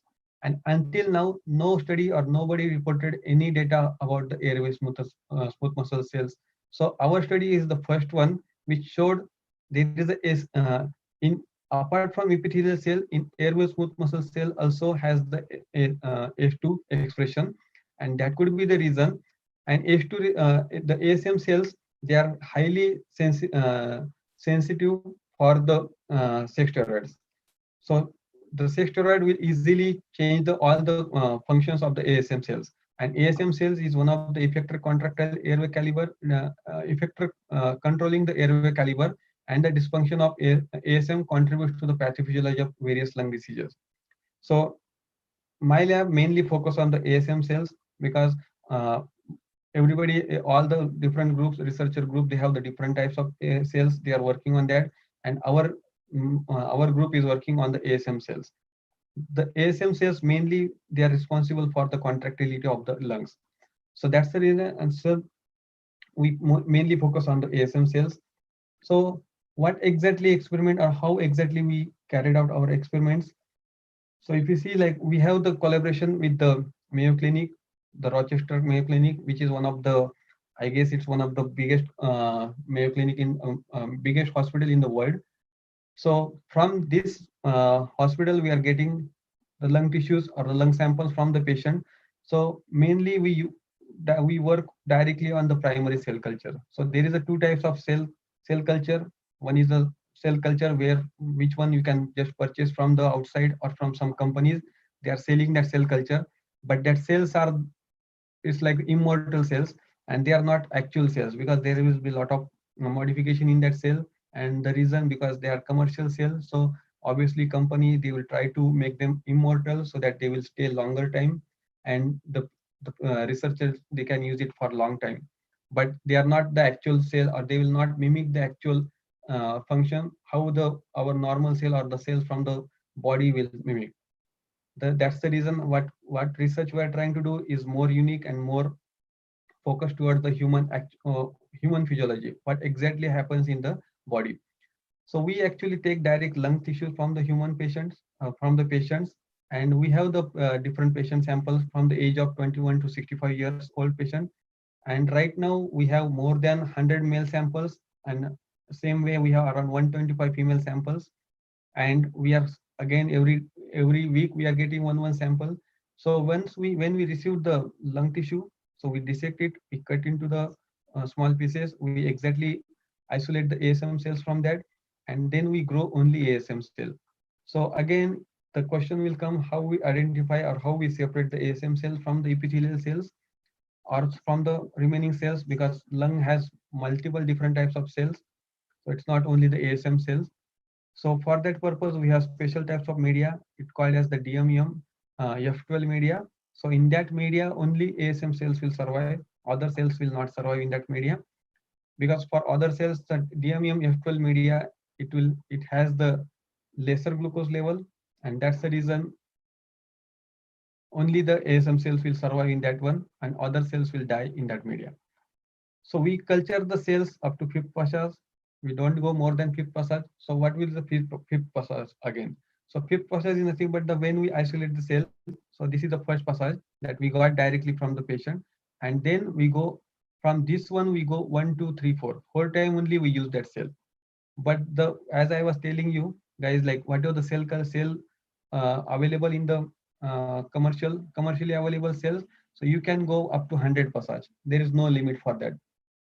And until now, no study or nobody reported any data about the airway smooth muscle cells. So our study is the first one which showed there is in apart from epithelial cell, in airway smooth muscle cell also has the H2 expression, and that could be the reason. And H2 the ASM cells, they are highly sensitive for the sex steroids. So the sex steroid will easily change all the functions of the ASM cells. And ASM cells is one of the effector contractile airway caliber, effector controlling the airway caliber, and the dysfunction of ASM contributes to the pathophysiology of various lung diseases. So my lab mainly focus on the ASM cells because everybody, all the different groups, researcher group, they have the different types of cells. They are working on that, and our group is working on the ASM cells. The ASM cells mainly they are responsible for the contractility of the lungs. So that's the reason, and so we mainly focus on the ASM cells. So what exactly experiment or how exactly we carried out our experiments? So if you see, like we have the collaboration with the Mayo Clinic, the Rochester Mayo Clinic, which is one of the, I guess it's one of the biggest Mayo Clinic in biggest hospital in the world. So from this hospital, we are getting the lung tissues or the lung samples from the patient. So mainly we work directly on the primary cell culture. So there is a two types of cell culture. One is a cell culture which one you can just purchase from the outside or from some companies. They are selling that cell culture, but that cells it's like immortal cells, and they are not actual cells because there will be a lot of modification in that cell. And the reason, because they are commercial cells, so obviously company, they will try to make them immortal so that they will stay longer time, and the researchers, they can use it for long time, but they are not the actual cell, or they will not mimic the actual function how the our normal cell or the cells from the body will mimic. That's the reason what research we are trying to do is more unique and more focused towards the human physiology, what exactly happens in the body. So we actually take direct lung tissue from the human patients, and we have the different patient samples from the age of 21 to 65 years old patient. And right now we have more than 100 male samples, and same way we have around 125 female samples. And we are again every week we are getting one sample. So when we receive the lung tissue, so we dissect it, we cut into the small pieces, we exactly isolate the ASM cells from that, and then we grow only ASM cell. So again, the question will come, how we identify or how we separate the ASM cell from the epithelial cells or from the remaining cells, because lung has multiple different types of cells, so it's not only the ASM cells. So for that purpose, we have special types of media. It's called as the DMEM F12 media. So in that media, only ASM cells will survive. Other cells will not survive in that media, because for other cells, the DMEM F12 media, it has the lesser glucose level, and that's the reason only the ASM cells will survive in that one, and other cells will die in that media. So we culture the cells up to fifth passage. We don't go more than fifth passage. So what will the fifth passage again? So fifth passage is nothing but the when we isolate the cell. So this is the first passage that we got directly from the patient, and then we go from this one we go 1, 2, 3, 4. Whole time only we use that cell. But the as I was telling you guys, like whatever the cell available in the commercially available cells, so you can go up to 100 passage. There is no limit for that.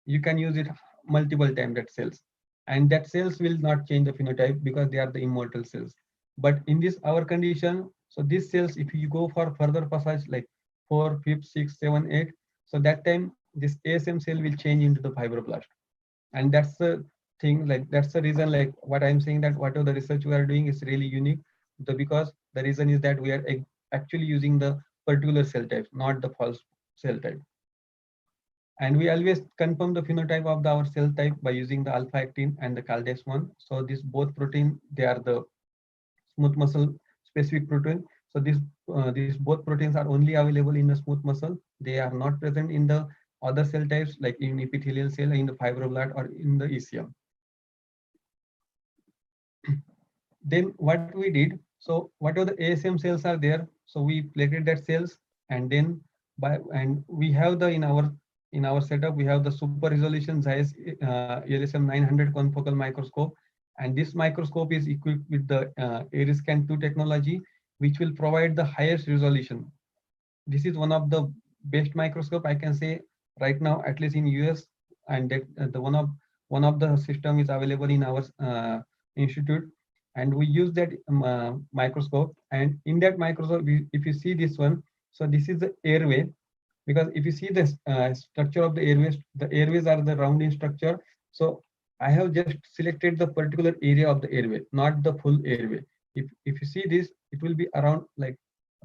You can use it multiple times, that cells, and that cells will not change the phenotype because they are the immortal cells. But in this our condition, so these cells, if you go for further passage like 4, 5, 6, 7, 8, so that time this ASM cell will change into the fibroblast. And that's the thing, like that's the reason, like what I'm saying, that whatever the research we are doing is really unique, because the reason is that we are actually using the particular cell type, not the false cell type. And we always confirm the phenotype of our cell type by using the alpha actin and the caldex one. So these both protein, they are the smooth muscle specific protein. So these both proteins are only available in the smooth muscle. They are not present in the other cell types like in epithelial cell, in the fibroblast, or in the ECM. Then what we did, so whatever the ASM cells are there, so we plated that cells, and then and we have the in our setup we have the super resolution Zeiss LSM 900 confocal microscope, and this microscope is equipped with the Eriscan 2 technology, which will provide the highest resolution. This is one of the best microscope I can say right now, at least in US, and that the one of the system is available in our institute, and we use that microscope. And in that microscope, if you see this one, so this is the airway, because if you see the structure of the airways are the round in structure. So I have just selected the particular area of the airway, not the full airway. If you see this, it will be around like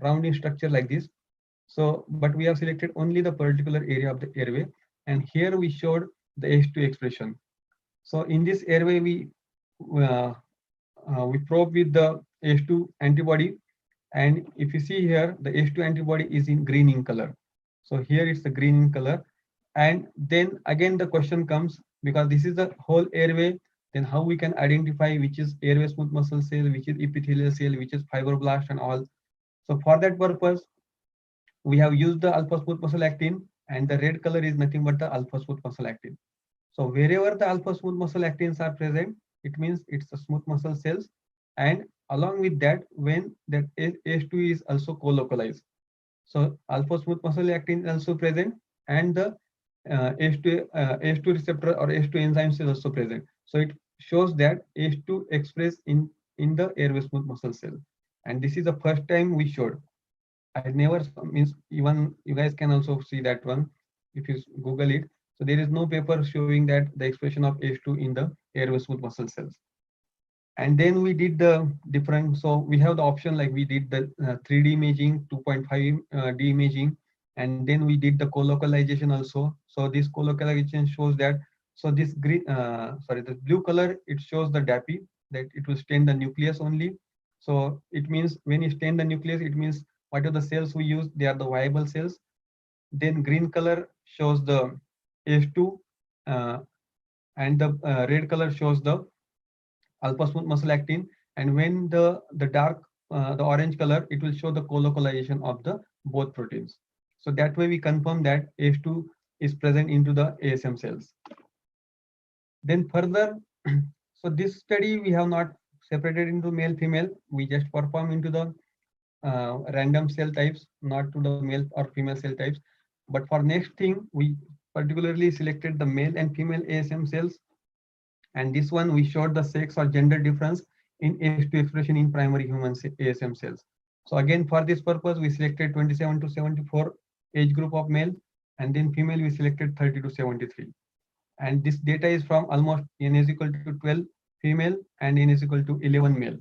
round in structure like this. So, but we have selected only the particular area of the airway, and here we showed the H2 expression. So in this airway, we probe with the H2 antibody, and if you see here, the H2 antibody is in green in color. So here it's the green in color, and then again the question comes, because this is the whole airway, then how we can identify which is airway smooth muscle cell, which is epithelial cell, which is fibroblast, and all. So for that purpose, we have used the alpha smooth muscle actin, and the red color is nothing but the alpha smooth muscle actin. So wherever the alpha smooth muscle actins are present, it means it's the smooth muscle cells. And along with that, when that H2 is also co-localized, so alpha smooth muscle actin is also present, and the H2 receptor or H2 enzymes is also present. So it shows that H2 expressed in the airway smooth muscle cell. And this is the first time we showed. I never means, even you guys can also see that one if you Google it. So there is no paper showing that the expression of ACE2 in the airway smooth muscle cells. And then we did the different, so we have the option like we did the 3D imaging, 2.5 D imaging, and then we did the colocalization also. So this colocalization shows that, so this green, the blue color, it shows the DAPI, that it will stain the nucleus only. So it means when you stain the nucleus, it means what are the cells we use, they are the viable cells. Then green color shows the ACE2, uh, and the red color shows the alpha smooth muscle actin, and when the dark the orange color, it will show the colocalization of the both proteins. So that way we confirm that ACE2 is present into the ASM cells. Then further, so this study we have not separated into male female, we just perform into the random cell types, not to the male or female cell types. But for next thing, we particularly selected the male and female ASM cells, and this one we showed the sex or gender difference in ACE2 expression in primary human ASM cells. So again, for this purpose, we selected 27 to 74 age group of male, and then female we selected 30 to 73. And this data is from almost n is equal to 12 female and n is equal to 11 male.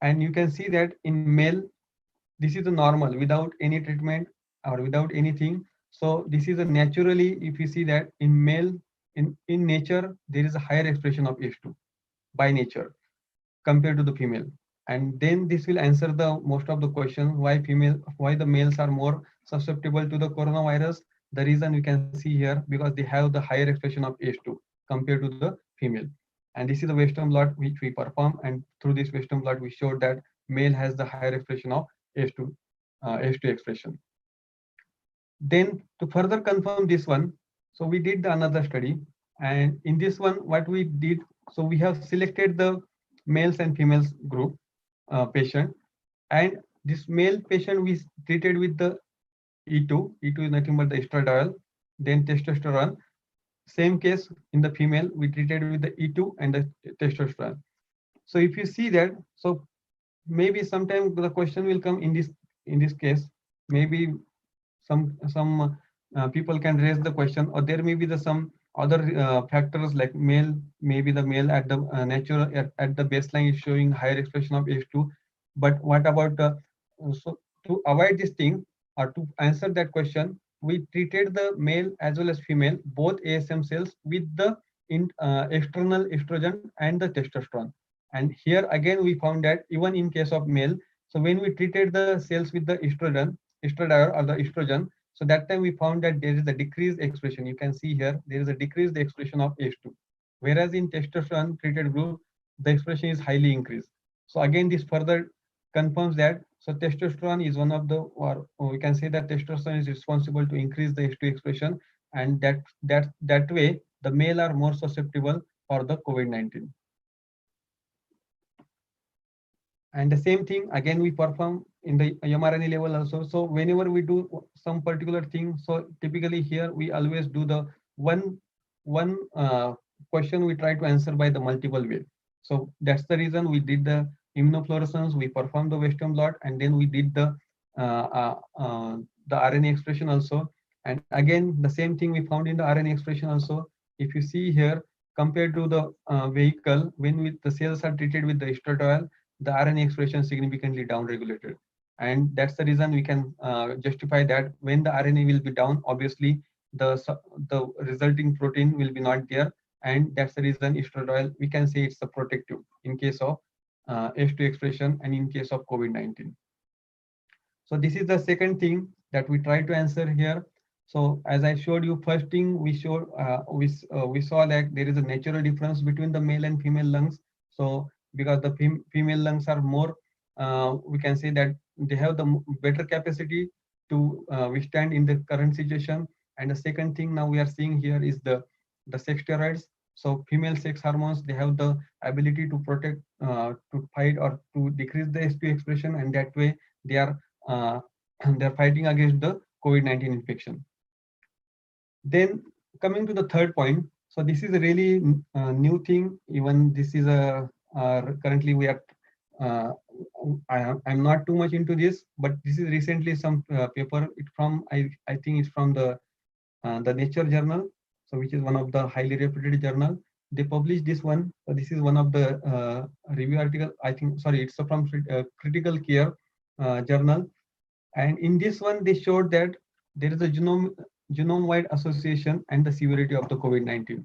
And you can see that in male, this is a normal without any treatment or without anything. So this is a naturally, if you see that in male, in nature, there is a higher expression of ACE2 by nature compared to the female. And then this will answer the most of the question why the males are more susceptible to the coronavirus. The reason we can see here, because they have the higher expression of ACE2 compared to the female. And this is the Western blot which we perform, and through this Western blot we showed that male has the higher expression of ACE2 expression. Then to further confirm this one, so we did another study, and in this one what we did, so we have selected the males and females group patient, and this male patient we treated with the E2 is nothing but the estradiol, then testosterone. Same case in the female, we treated with the E2 and the testosterone. So if you see that, so maybe sometime the question will come in this case, maybe some people can raise the question, or there may be some other factors like male, maybe the male at the natural at the baseline is showing higher expression of H2. But what about so to avoid this thing or to answer that question, we treated the male as well as female both ASM cells with the external estrogen and the testosterone. And here again we found that even in case of male, so when we treated the cells with the estradiol or the estrogen, so that time we found that there is a decreased expression. You can see here there is a decreased expression of H2, whereas in testosterone treated group the expression is highly increased. So again this further confirms that so testosterone is one of the, or we can say that testosterone is responsible to increase the H2 expression, and that way the male are more susceptible for the COVID-19. And the same thing again we perform in the mRNA level also. So whenever we do some particular thing, so typically here we always do the one question we try to answer by the multiple way. So that's the reason we did the immunofluorescence, we performed the Western blot, and then we did the RNA expression also. And again the same thing we found in the RNA expression also. If you see here, compared to the vehicle, when the cells are treated with the estradiol, the RNA expression significantly downregulated. And that's the reason we can justify that when the RNA will be down, obviously the resulting protein will be not there. And that's the reason estradiol, we can say it's a protective in case of H2 expression and in case of COVID-19. So this is the second thing that we try to answer here. So as I showed you, first thing we showed, we saw that there is a natural difference between the male and female lungs. So because the female lungs are more, we can say that they have the better capacity to withstand in the current situation. And the second thing now we are seeing here is the sex steroids. So female sex hormones, they have the ability to protect, to fight or to decrease the H2 expression, and that way they are they're fighting against the COVID-19 infection. Then coming to the third point, so this is a really new thing. Even this is a currently we are I'm not too much into this, but this is recently some paper. It from I think it's from the Nature journal. so which is one of the highly reputed journal. They published this one. So this is one of the review article. I think, sorry, it's from Critical Care journal. And in this one, they showed that there is a genome-wide association and the severity of the COVID-19.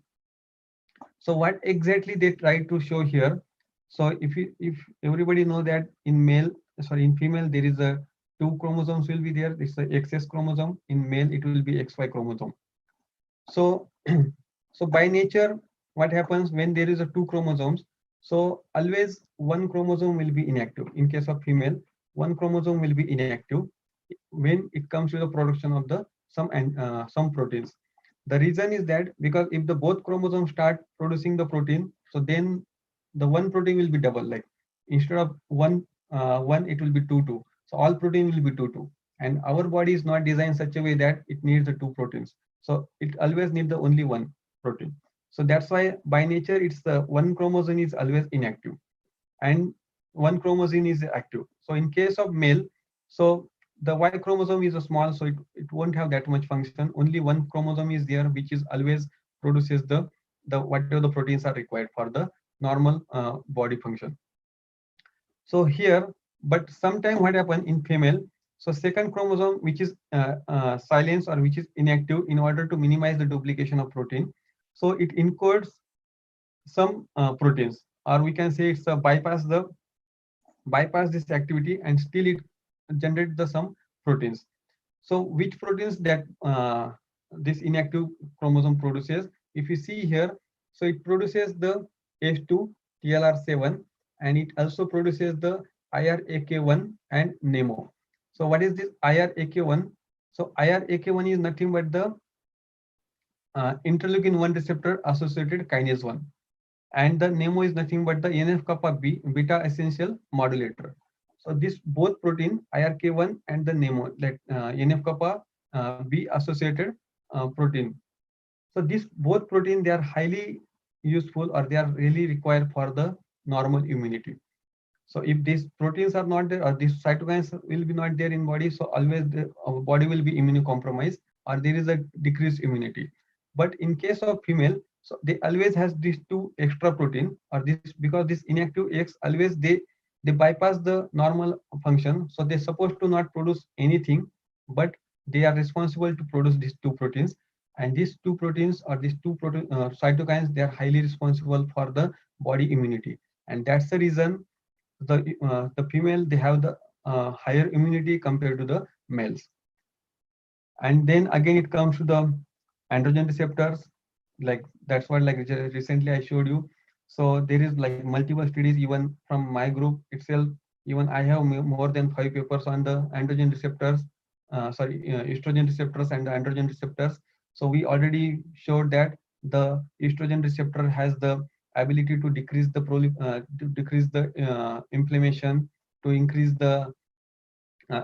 So what exactly they try to show here? So if everybody know that in in female there is a two chromosomes will be there. It's the XS chromosome. In male it will be XY chromosome. So so by nature, what happens when there is a two chromosomes? So always one chromosome will be inactive. In case of female, one chromosome will be inactive when it comes to the production of the some proteins. The reason is that because if the both chromosomes start producing the protein, so then the one protein will be double. Like instead of one, it will be two. So all protein will be two. And our body is not designed such a way that it needs the two proteins. So it always needs the only one protein. So that's why by nature it's the one chromosome is always inactive and one chromosome is active. So in case of male, so the Y chromosome is a small, so it won't have that much function. Only one chromosome is there, which is always produces the whatever the proteins are required for the normal body function. So here, but sometime what happen in female, so second chromosome which is silenced or which is inactive in order to minimize the duplication of protein. So it encodes some proteins, or we can say it's a bypass this activity and still it generate the some proteins. So which proteins that this inactive chromosome produces? If you see here, so it produces the H2 TLR7 and it also produces the IRAK1 and NEMO. So what is this IRAK1? So IRAK1 is nothing but the interleukin 1 receptor associated kinase 1, and the NEMO is nothing but the NF-kappa B beta essential modulator. So this both protein IRK1 and the NEMO, that NF-kappa B associated protein. So these both protein, they are highly useful or they are really required for the normal immunity. So if these proteins are not there or these cytokines will be not there in body, so always our body will be immunocompromised or there is a decreased immunity. But in case of female, so they always has these two extra protein, or this because this inactive X always they bypass the normal function. So they're supposed to not produce anything, but they are responsible to produce these two proteins. And these two proteins or these two cytokines, they are highly responsible for the body immunity. And that's the reason the female, they have the higher immunity compared to the males. And then again it comes to the androgen receptors, like that's what like recently I showed you. So there is like multiple studies even from my group itself. Even I have more than 5 papers on the androgen receptors, estrogen receptors and the androgen receptors. So we already showed that the estrogen receptor has the ability to decrease the inflammation, to increase the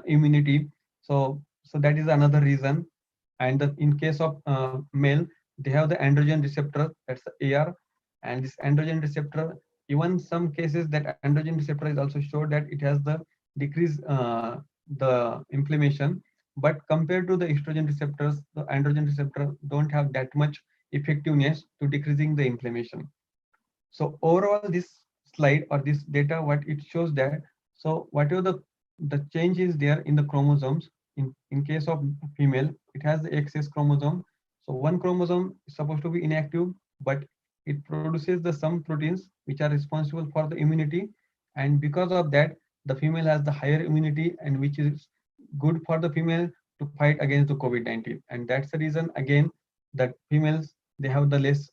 immunity. So that is another reason. And in case of male, they have the androgen receptor, that's the AR. And this androgen receptor, even some cases that androgen receptor is also showed that it has the decrease the inflammation. But compared to the estrogen receptors, the androgen receptor don't have that much effectiveness to decreasing the inflammation. So overall, this slide or this data, what it shows that, so whatever the change is there in the chromosomes, in case of female, it has the XS chromosome. So one chromosome is supposed to be inactive, but it produces the some proteins which are responsible for the immunity. And because of that, the female has the higher immunity, and which is good for the female to fight against the COVID-19. And that's the reason again that females, they have the less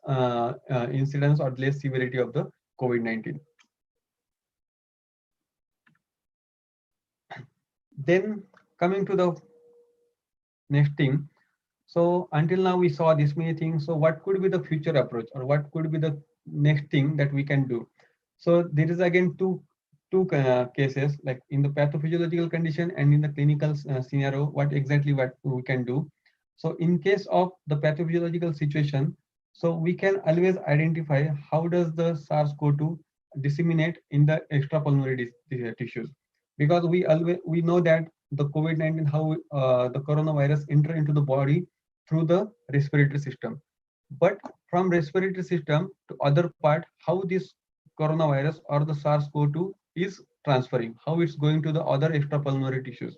incidence or less severity of the COVID-19. Then coming to the next thing. So until now we saw this many things. So what could be the future approach, or what could be the next thing that we can do? So there is again two cases, like in the pathophysiological condition and in the clinical scenario, what exactly what we can do. So in case of the pathophysiological situation, so we can always identify how does the SARS-CoV-2 disseminate in the extrapulmonary tissues, because we know that the COVID-19, how the coronavirus enter into the body through the respiratory system. But from respiratory system to other part, how this coronavirus or the SARS-CoV-2 is transferring, how it's going to the other extrapulmonary tissues.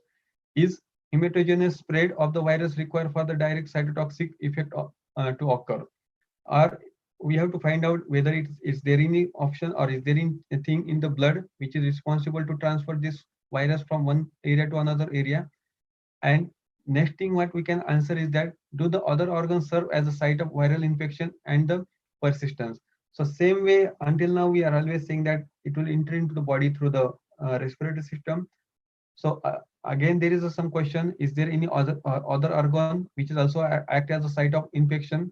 Is hematogenous spread of the virus required for the direct cytotoxic effect to occur? Or we have to find out whether is there any option or is there a thing in the blood which is responsible to transfer this virus from one area to another area. And next thing what we can answer is that do the other organs serve as a site of viral infection and the persistence. So same way until now we are always saying that it will enter into the body through the respiratory system. So again there is some question, is there any other organ which is also act as a site of infection?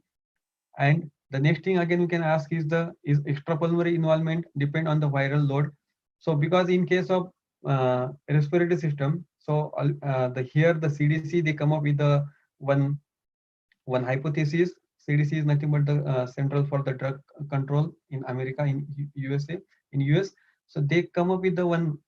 And the next thing again we can ask is extrapulmonary involvement depend on the viral load. So because in case of respiratory system, so the here the CDC they come up with the one one hypothesis. CDC is nothing but the Central for the Drug Control in America, in USA, in US. So they come up with the one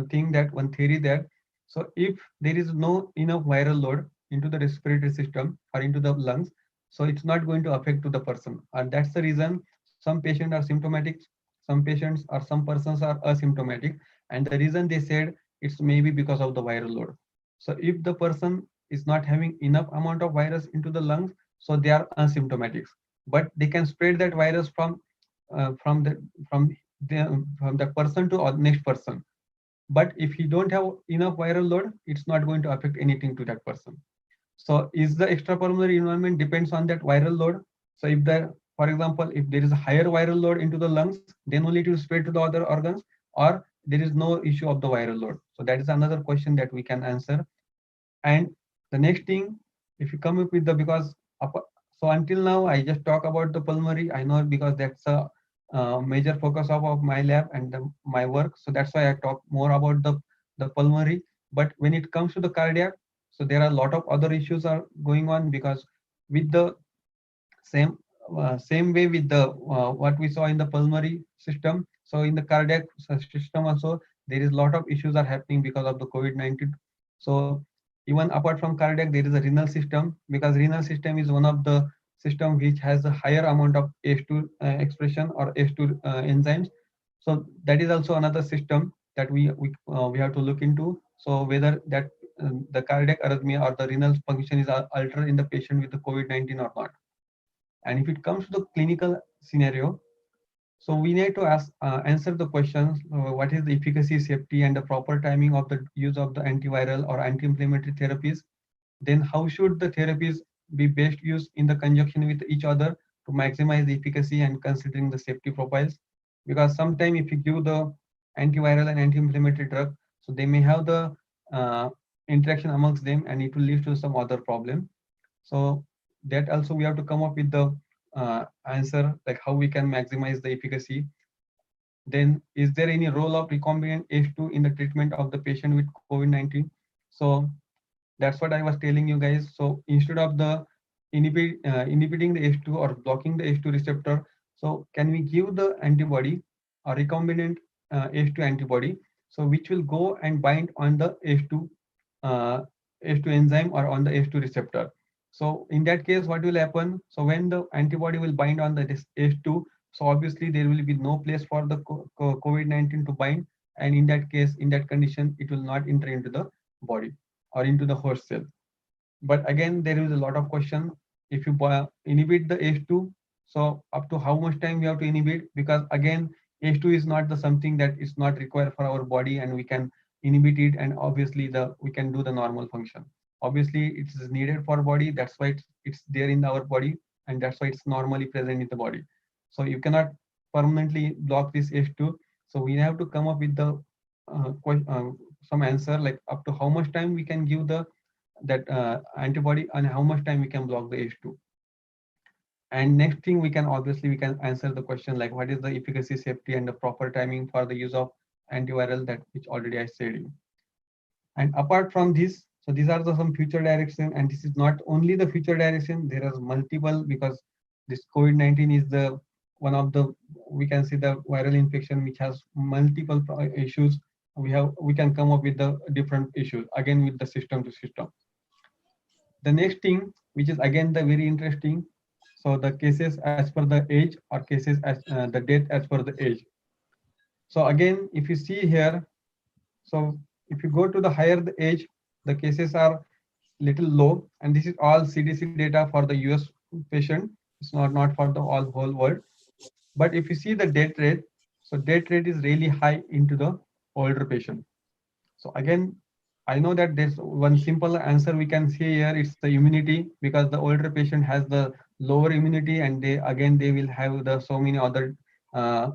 thing, that one theory, that so if there is no enough viral load into the respiratory system or into the lungs, so it's not going to affect to the person, and that's the reason some patients are symptomatic, some patients or some persons are asymptomatic, and the reason they said it's maybe because of the viral load. So if the person is not having enough amount of virus into the lungs, so they are asymptomatic, but they can spread that virus from the from the person to next person. But if you don't have enough viral load, it's not going to affect anything to that person. So is the extrapulmonary environment depends on that viral load. So if the, for example, if there is a higher viral load into the lungs, then only it will spread to the other organs, or there is no issue of the viral load. So that is another question that we can answer. And the next thing, if you come up with the, because so until now I just talk about the pulmonary, I know, because that's a major focus of my lab and my work, so that's why I talk more about the pulmonary. But when it comes to the cardiac, so there are a lot of other issues are going on, because with the same same way with the what we saw in the pulmonary system, so in the cardiac system also there is a lot of issues are happening because of the COVID-19. So even apart from cardiac, there is a renal system, because renal system is one of the system which has a higher amount of H2 expression or H2 enzymes. So that is also another system that we have to look into. So whether that the cardiac arrhythmia or the renal function is altered in the patient with the COVID-19 or not. And if it comes to the clinical scenario, so we need to answer the questions, what is the efficacy, safety, and the proper timing of the use of the antiviral or anti-inflammatory therapies. Then how should the therapies be best used in the conjunction with each other to maximize the efficacy and considering the safety profiles. Because sometimes if you give the antiviral and anti-inflammatory drug, so they may have the interaction amongst them and it will lead to some other problem. So that also we have to come up with the answer, like how we can maximize the efficacy. Then is there any role of recombinant H2 in the treatment of the patient with COVID-19? So that's what I was telling you guys. So instead of the inhibiting the H2 or blocking the H2 receptor, so can we give the antibody or recombinant H2 antibody, so which will go and bind on the H2 enzyme or on the H2 receptor. So in that case, what will happen? So when the antibody will bind on the H2, so obviously there will be no place for the COVID-19 to bind, and in that case, in that condition, it will not enter into the body or into the host cell. But again, there is a lot of question. If you inhibit the H2, so up to how much time we have to inhibit? Because again, H2 is not the something that is not required for our body, and we can inhibit it, and obviously we can do the normal function. Obviously, it is needed for body. That's why it's there in our body, and that's why it's normally present in the body. So you cannot permanently block this H2. So we have to come up with the some answer, like up to how much time we can give the that antibody and how much time we can block the H2. And next thing, we can obviously we can answer the question like what is the efficacy, safety, and the proper timing for the use of antiviral, that which already I said. And apart from this, so these are some future direction, and this is not only the future direction, there is multiple, because this COVID-19 is the one of the, we can see the viral infection which has multiple issues. We can come up with the different issues again with the system to system. The next thing, which is again the very interesting, So the cases as per the age or cases as the death as per the age. So again, if you see here, so if you go to the higher the age, the cases are little low, and this is all CDC data for the US patient. It's not for the whole world. But if you see the death rate, so death rate is really high into the older patient. So again, I know that there's one simple answer we can see here. It's the immunity, because the older patient has the lower immunity, and they will have the so many other uh,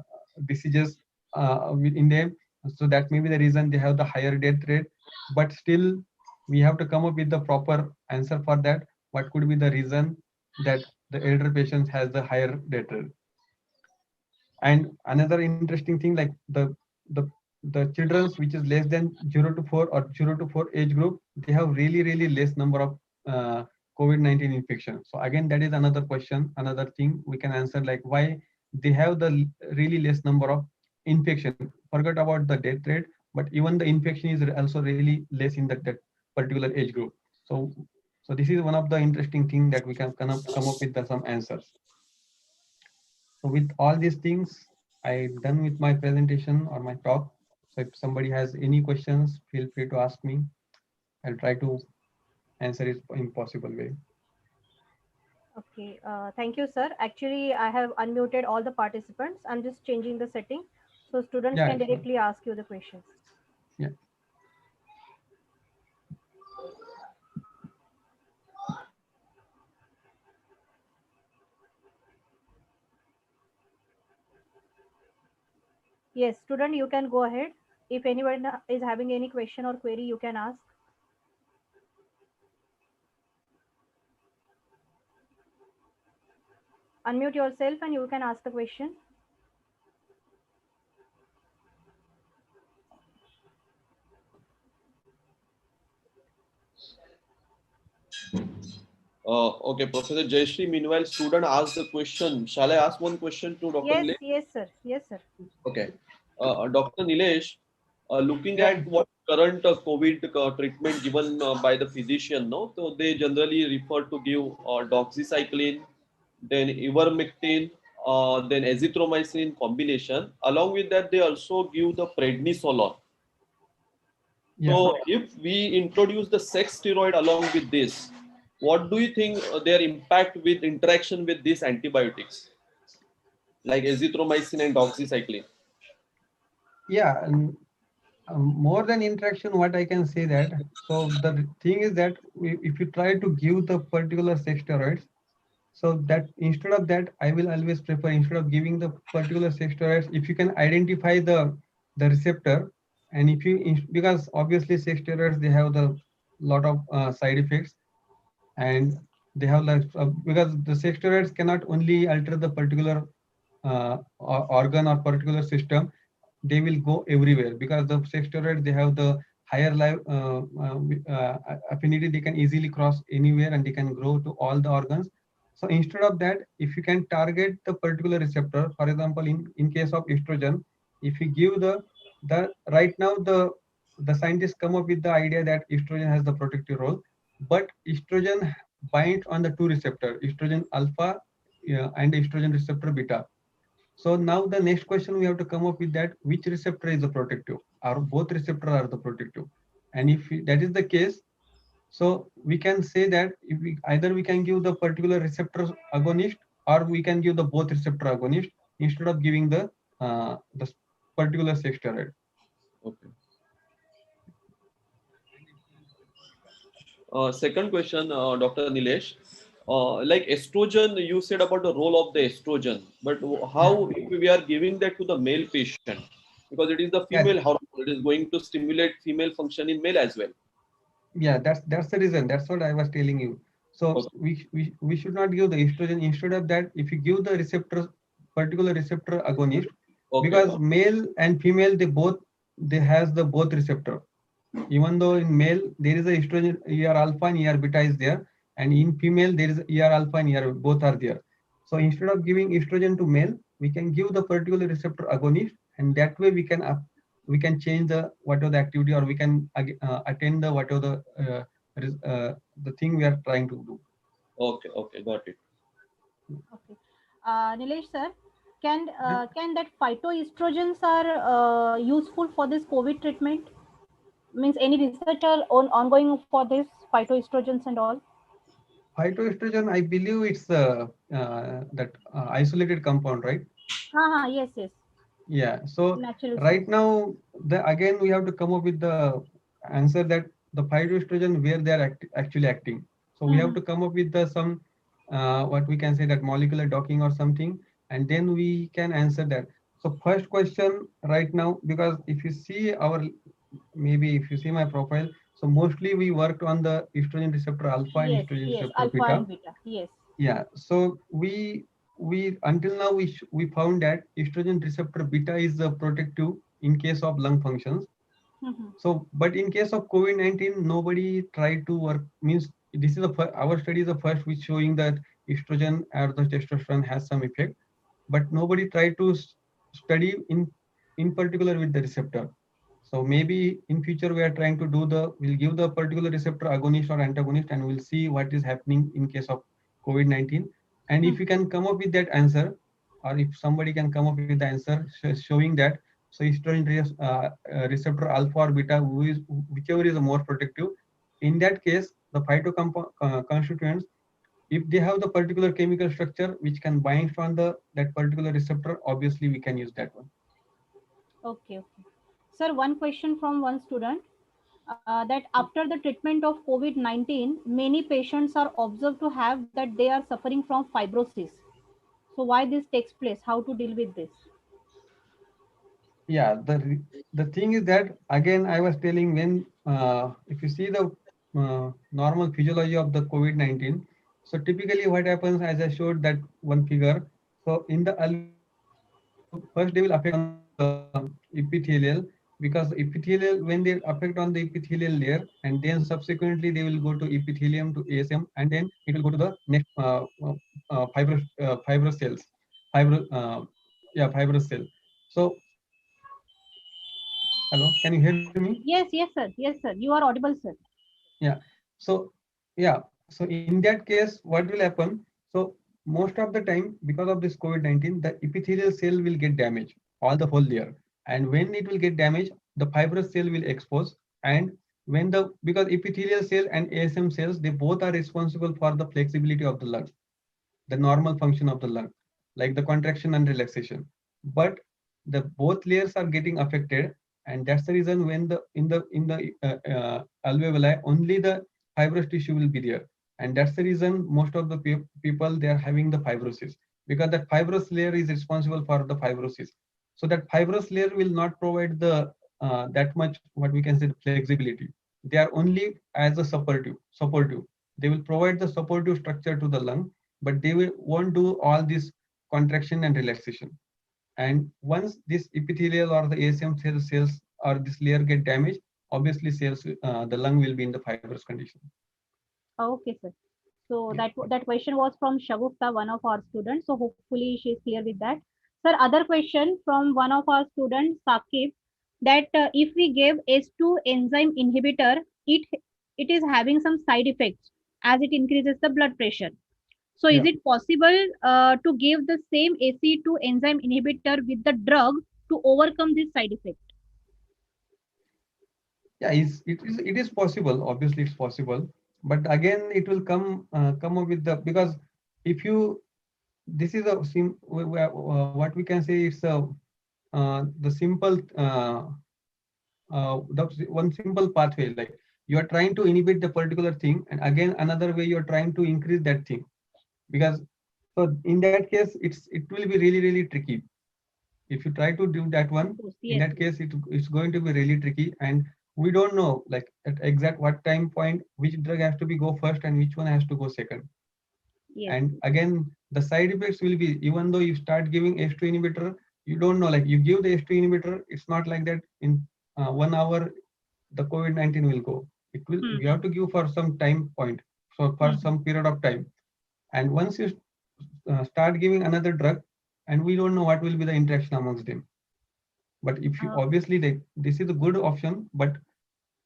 diseases in them. So that may be the reason they have the higher death rate. But still, we have to come up with the proper answer for that. What could be the reason that the elder patients has the higher death rate? And another interesting thing, like the children's which is less than 0 to 4 or 0 to 4 age group, they have really less number of COVID-19 infection. So again, that is another question, another thing we can answer, like why they have the really less number of infection. Forget about the death rate, but even the infection is also really less in that particular age group. So this is one of the interesting thing that we can come up with some answers. So with all these things, I'm done with my presentation or my talk. So if somebody has any questions, feel free to ask me. I'll try to answer it in possible way. Okay, thank you, sir. Actually, I have unmuted all the participants. I'm just changing the setting so students Yeah, can sure. directly ask you the questions. Yeah. Yes, student, you can go ahead. If anyone is having any question or query, you can ask. Unmute yourself and you can ask the question. Okay, Professor Jayashree, meanwhile, student asked the question. Shall I ask one question to Dr. Yes, Nilesh? yes, sir. Yes, sir. Okay. Dr. Nilesh, looking Yeah. at what current COVID treatment given by the physician, no? So they generally refer to give doxycycline, then ivermectin, then azithromycin combination. Along with that, they also give the prednisolone. Yeah. So if we introduce the sex steroid along with this, what do you think their impact with interaction with these antibiotics like azithromycin and doxycycline? Yeah. And more than interaction, what I can say that, so the thing is that if you try to give the particular sex steroids, so that instead of that, I will always prefer, instead of giving the particular sex steroids, if you can identify the receptor, and if you, because obviously sex steroids, they have the lot of side effects, and they have like because the sex steroids cannot only alter the particular organ or particular system, they will go everywhere, because the sex steroids, they have the higher life affinity. They can easily cross anywhere and they can grow to all the organs. So instead of that, if you can target the particular receptor, for example, in case of estrogen, if you give the right now the scientists come up with the idea that estrogen has the protective role, but estrogen binds on the two receptor, estrogen alpha, and estrogen receptor beta. So now the next question we have to come up with, that which receptor is the protective, or both receptor are the protective. And if that is the case, so we can say that if we either we can give the particular receptor agonist, or we can give the both receptor agonist instead of giving the particular sex steroid. Okay. Second question, Dr. Nilesh. Like estrogen, you said about the role of the estrogen, but Yeah. how if we are giving that to the male patient? Because it is the Yeah. female hormone, it is going to stimulate female function in male as well. Yeah, that's the reason. That's what I was telling you. So Okay, we should not give the estrogen. Instead of that, if you give the receptor, particular receptor agonist, okay, because male and female, they has the both receptor. Even though in male there is a estrogen ER alpha and ER beta is there, and in female there is ER alpha and ER both are there. So instead of giving estrogen to male, we can give the particular receptor agonist, and that way we can change the whatever the activity, or we can attain the whatever the thing we are trying to do. okay, okay, got it. Okay. Nilesh sir, can Yeah. can that phytoestrogens are useful for this COVID treatment? Means any research are ongoing for this phytoestrogens and all? Phytoestrogen, I believe it's that isolated compound, right? Yes, yes. Yeah. So Natural right source. now, again we have to come up with the answer that the phytoestrogen where they are actually acting. So we have Mm-hmm. to come up with the some what we can say that molecular docking or something, and then we can answer that. So first question right now, because if you see our, maybe if you see my profile, so mostly we worked on the estrogen receptor alpha and Yes, estrogen yes. receptor Alpha beta. and beta. Yes. Yeah, so we until now we found that estrogen receptor beta is protective in case of lung functions. Mm-hmm. So, but in case of COVID-19, nobody tried to work. Means this is our study is the first which showing that estrogen or the testosterone has some effect, but nobody tried to study in particular with the receptor. So maybe in future we are trying to do we'll give the particular receptor agonist or antagonist, and we'll see what is happening in case of COVID-19. And if you can come up with that answer, or if somebody can come up with the answer showing that, so estrogen receptor alpha or beta, whichever is the more protective, in that case, the constituents, if they have the particular chemical structure which can bind on that particular receptor, obviously we can use that one. Okay, okay. Sir, one question from one student that after the treatment of COVID 19, many patients are observed to have that they are suffering from fibrosis. So, why this takes place? How to deal with this? Yeah, the thing is that again I was telling, when if you see the normal physiology of the COVID-19, so typically what happens, as I showed that one figure, so in the alveoli, so first they will affect on the epithelial, because epithelial, when they affect on the epithelial layer, and then subsequently they will go to epithelium to ASM, and then it will go to the next fibrous cells, fibro yeah, fibrous cell. So hello, can you hear me? Yes, yes, sir. Yes, sir. You are audible, sir. Yeah. So yeah. So in that case, what will happen? So most of the time, because of this COVID-19, the epithelial cell will get damaged, all the whole layer. And when it will get damaged, the fibrous cell will expose. And when because epithelial cell and ASM cells, they both are responsible for the flexibility of the lung, the normal function of the lung, like the contraction and relaxation. But the both layers are getting affected, and that's the reason when the in the alveoli only the fibrous tissue will be there, and that's the reason most of the people they are having the fibrosis, because that fibrous layer is responsible for the fibrosis. So that fibrous layer will not provide the that much what we can say the flexibility. They are only as a supportive. They will provide the supportive structure to the lung, but they won't do all this contraction and relaxation. And once this epithelial or the ASM cells or this layer get damaged, obviously the lung will be in the fibrous condition. Okay, sir. So Yeah. that question was from Shagufta, one of our students. So hopefully she is clear with that. Sir, other question from one of our students, Sakib, that if we give S2 enzyme inhibitor, it it is having some side effects as it increases the blood pressure. So is Yeah. it possible to give the same AC2 enzyme inhibitor with the drug to overcome this side effect? Yeah, it is possible. Obviously, it's possible, but again, it will come up with the, because if you, this is a what we can say, it's the simple the one simple pathway, like you are trying to inhibit the particular thing, and again another way you are trying to increase that thing, because so in that case it will be really tricky. If you try to do that one, Of course, in yes, that yes, case it's going to be really tricky, and we don't know like at exact what time point which drug has to be go first and which one has to go second. yes, And again the side effects will be, even though you start giving H2 inhibitor, you don't know, like you give the H2 inhibitor, it's not like that in 1 hour the COVID-19 will go. It will, you mm-hmm. have to give for some time point, so for Mm-hmm. some period of time. And once you start giving another drug, and we don't know what will be the interaction amongst them. But if you obviously this is a good option, but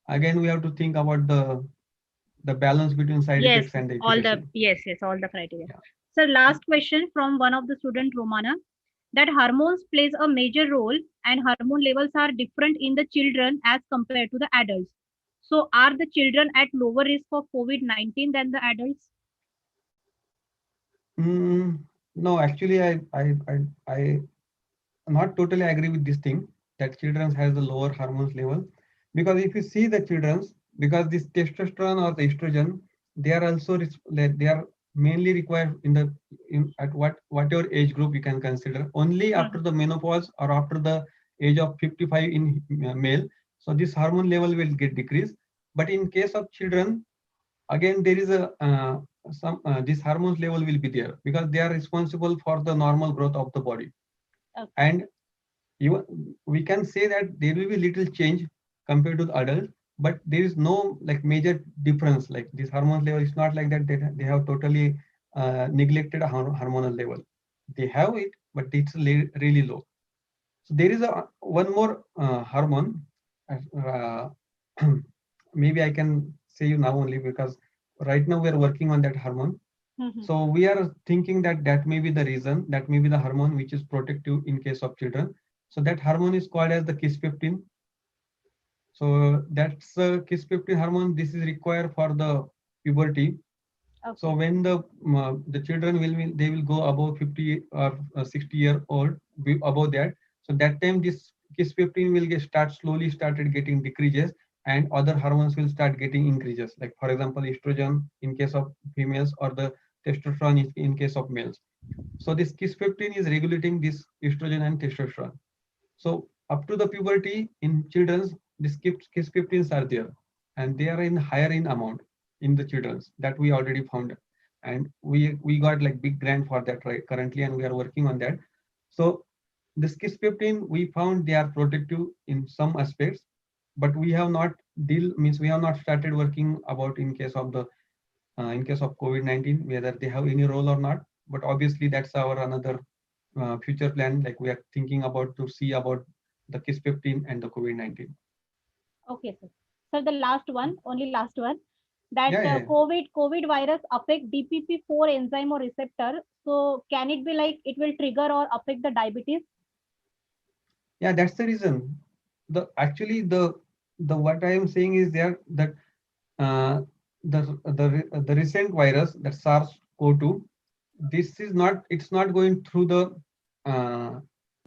again we have to think about the balance between side Yes, effects and the all the efficacy. yes, yes, all the criteria. Yeah. Sir, last question from one of the student, Romana, that hormones plays a major role and hormone levels are different in the children as compared to the adults. So are the children at lower risk of COVID-19 than the adults? No, actually, I not totally agree with this thing that children has the lower hormones level, because if you see the children's, because this testosterone or the estrogen, they are also they are mainly required in the at whatever age group you can consider, only after the menopause or after the age of 55 in male. So this hormone level will get decreased. But in case of children, again there is a some this hormones level will be there because they are responsible for the normal growth of the body. Okay. And even we can say that there will be little change compared to the adult, but there is no like major difference. Like this hormone level, it's not like that they have totally neglected a hormonal level. They have it, but it's really low. So there is a one more hormone. Uh, maybe I can say you now only because right now we are working on that hormone. So we are thinking that that may be the reason, that may be the hormone which is protective in case of children. So that hormone is called as the Kiss-15. So that's the Kiss-15 hormone. This is required for the puberty. Okay. So when the children they will go above 50 or 60-year old, above that. So that time this Kiss-15 will slowly started getting decreases, and other hormones will start getting increases. Like for example, estrogen in case of females or the testosterone in case of males. So this Kiss-15 is regulating this estrogen and testosterone. So up to the puberty in children's, these Kiss-15s are there, and they are in higher in amount in the children's that we already found, and we got like big grant for that right currently, and we are working on that. So this Kiss-15 we found they are protective in some aspects, but we have not we have not started working about in case of the in case of COVID-19 whether they have any role or not. But obviously that's our another future plan. Like we are thinking about to see about the Kiss-15 and the COVID-19. Okay, sir. Sir, the last one, only last one, that Yeah. COVID virus affect DPP4 enzyme or receptor. So can it be like it will trigger or affect the diabetes? Yeah, that's the reason. The actually the what I am saying is there that uh, the recent virus, that SARS-CoV-2, this is not, it's not going through the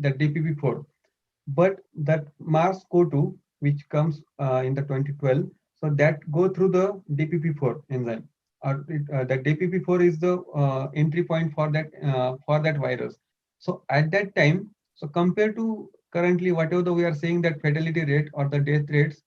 DPP4, but that SARS-CoV-2 which comes in the 2012, so that go through the DPP4 enzyme. That DPP4 is the entry point for that virus. So at that time, so compared to currently whatever we are saying that fatality rate or the death rates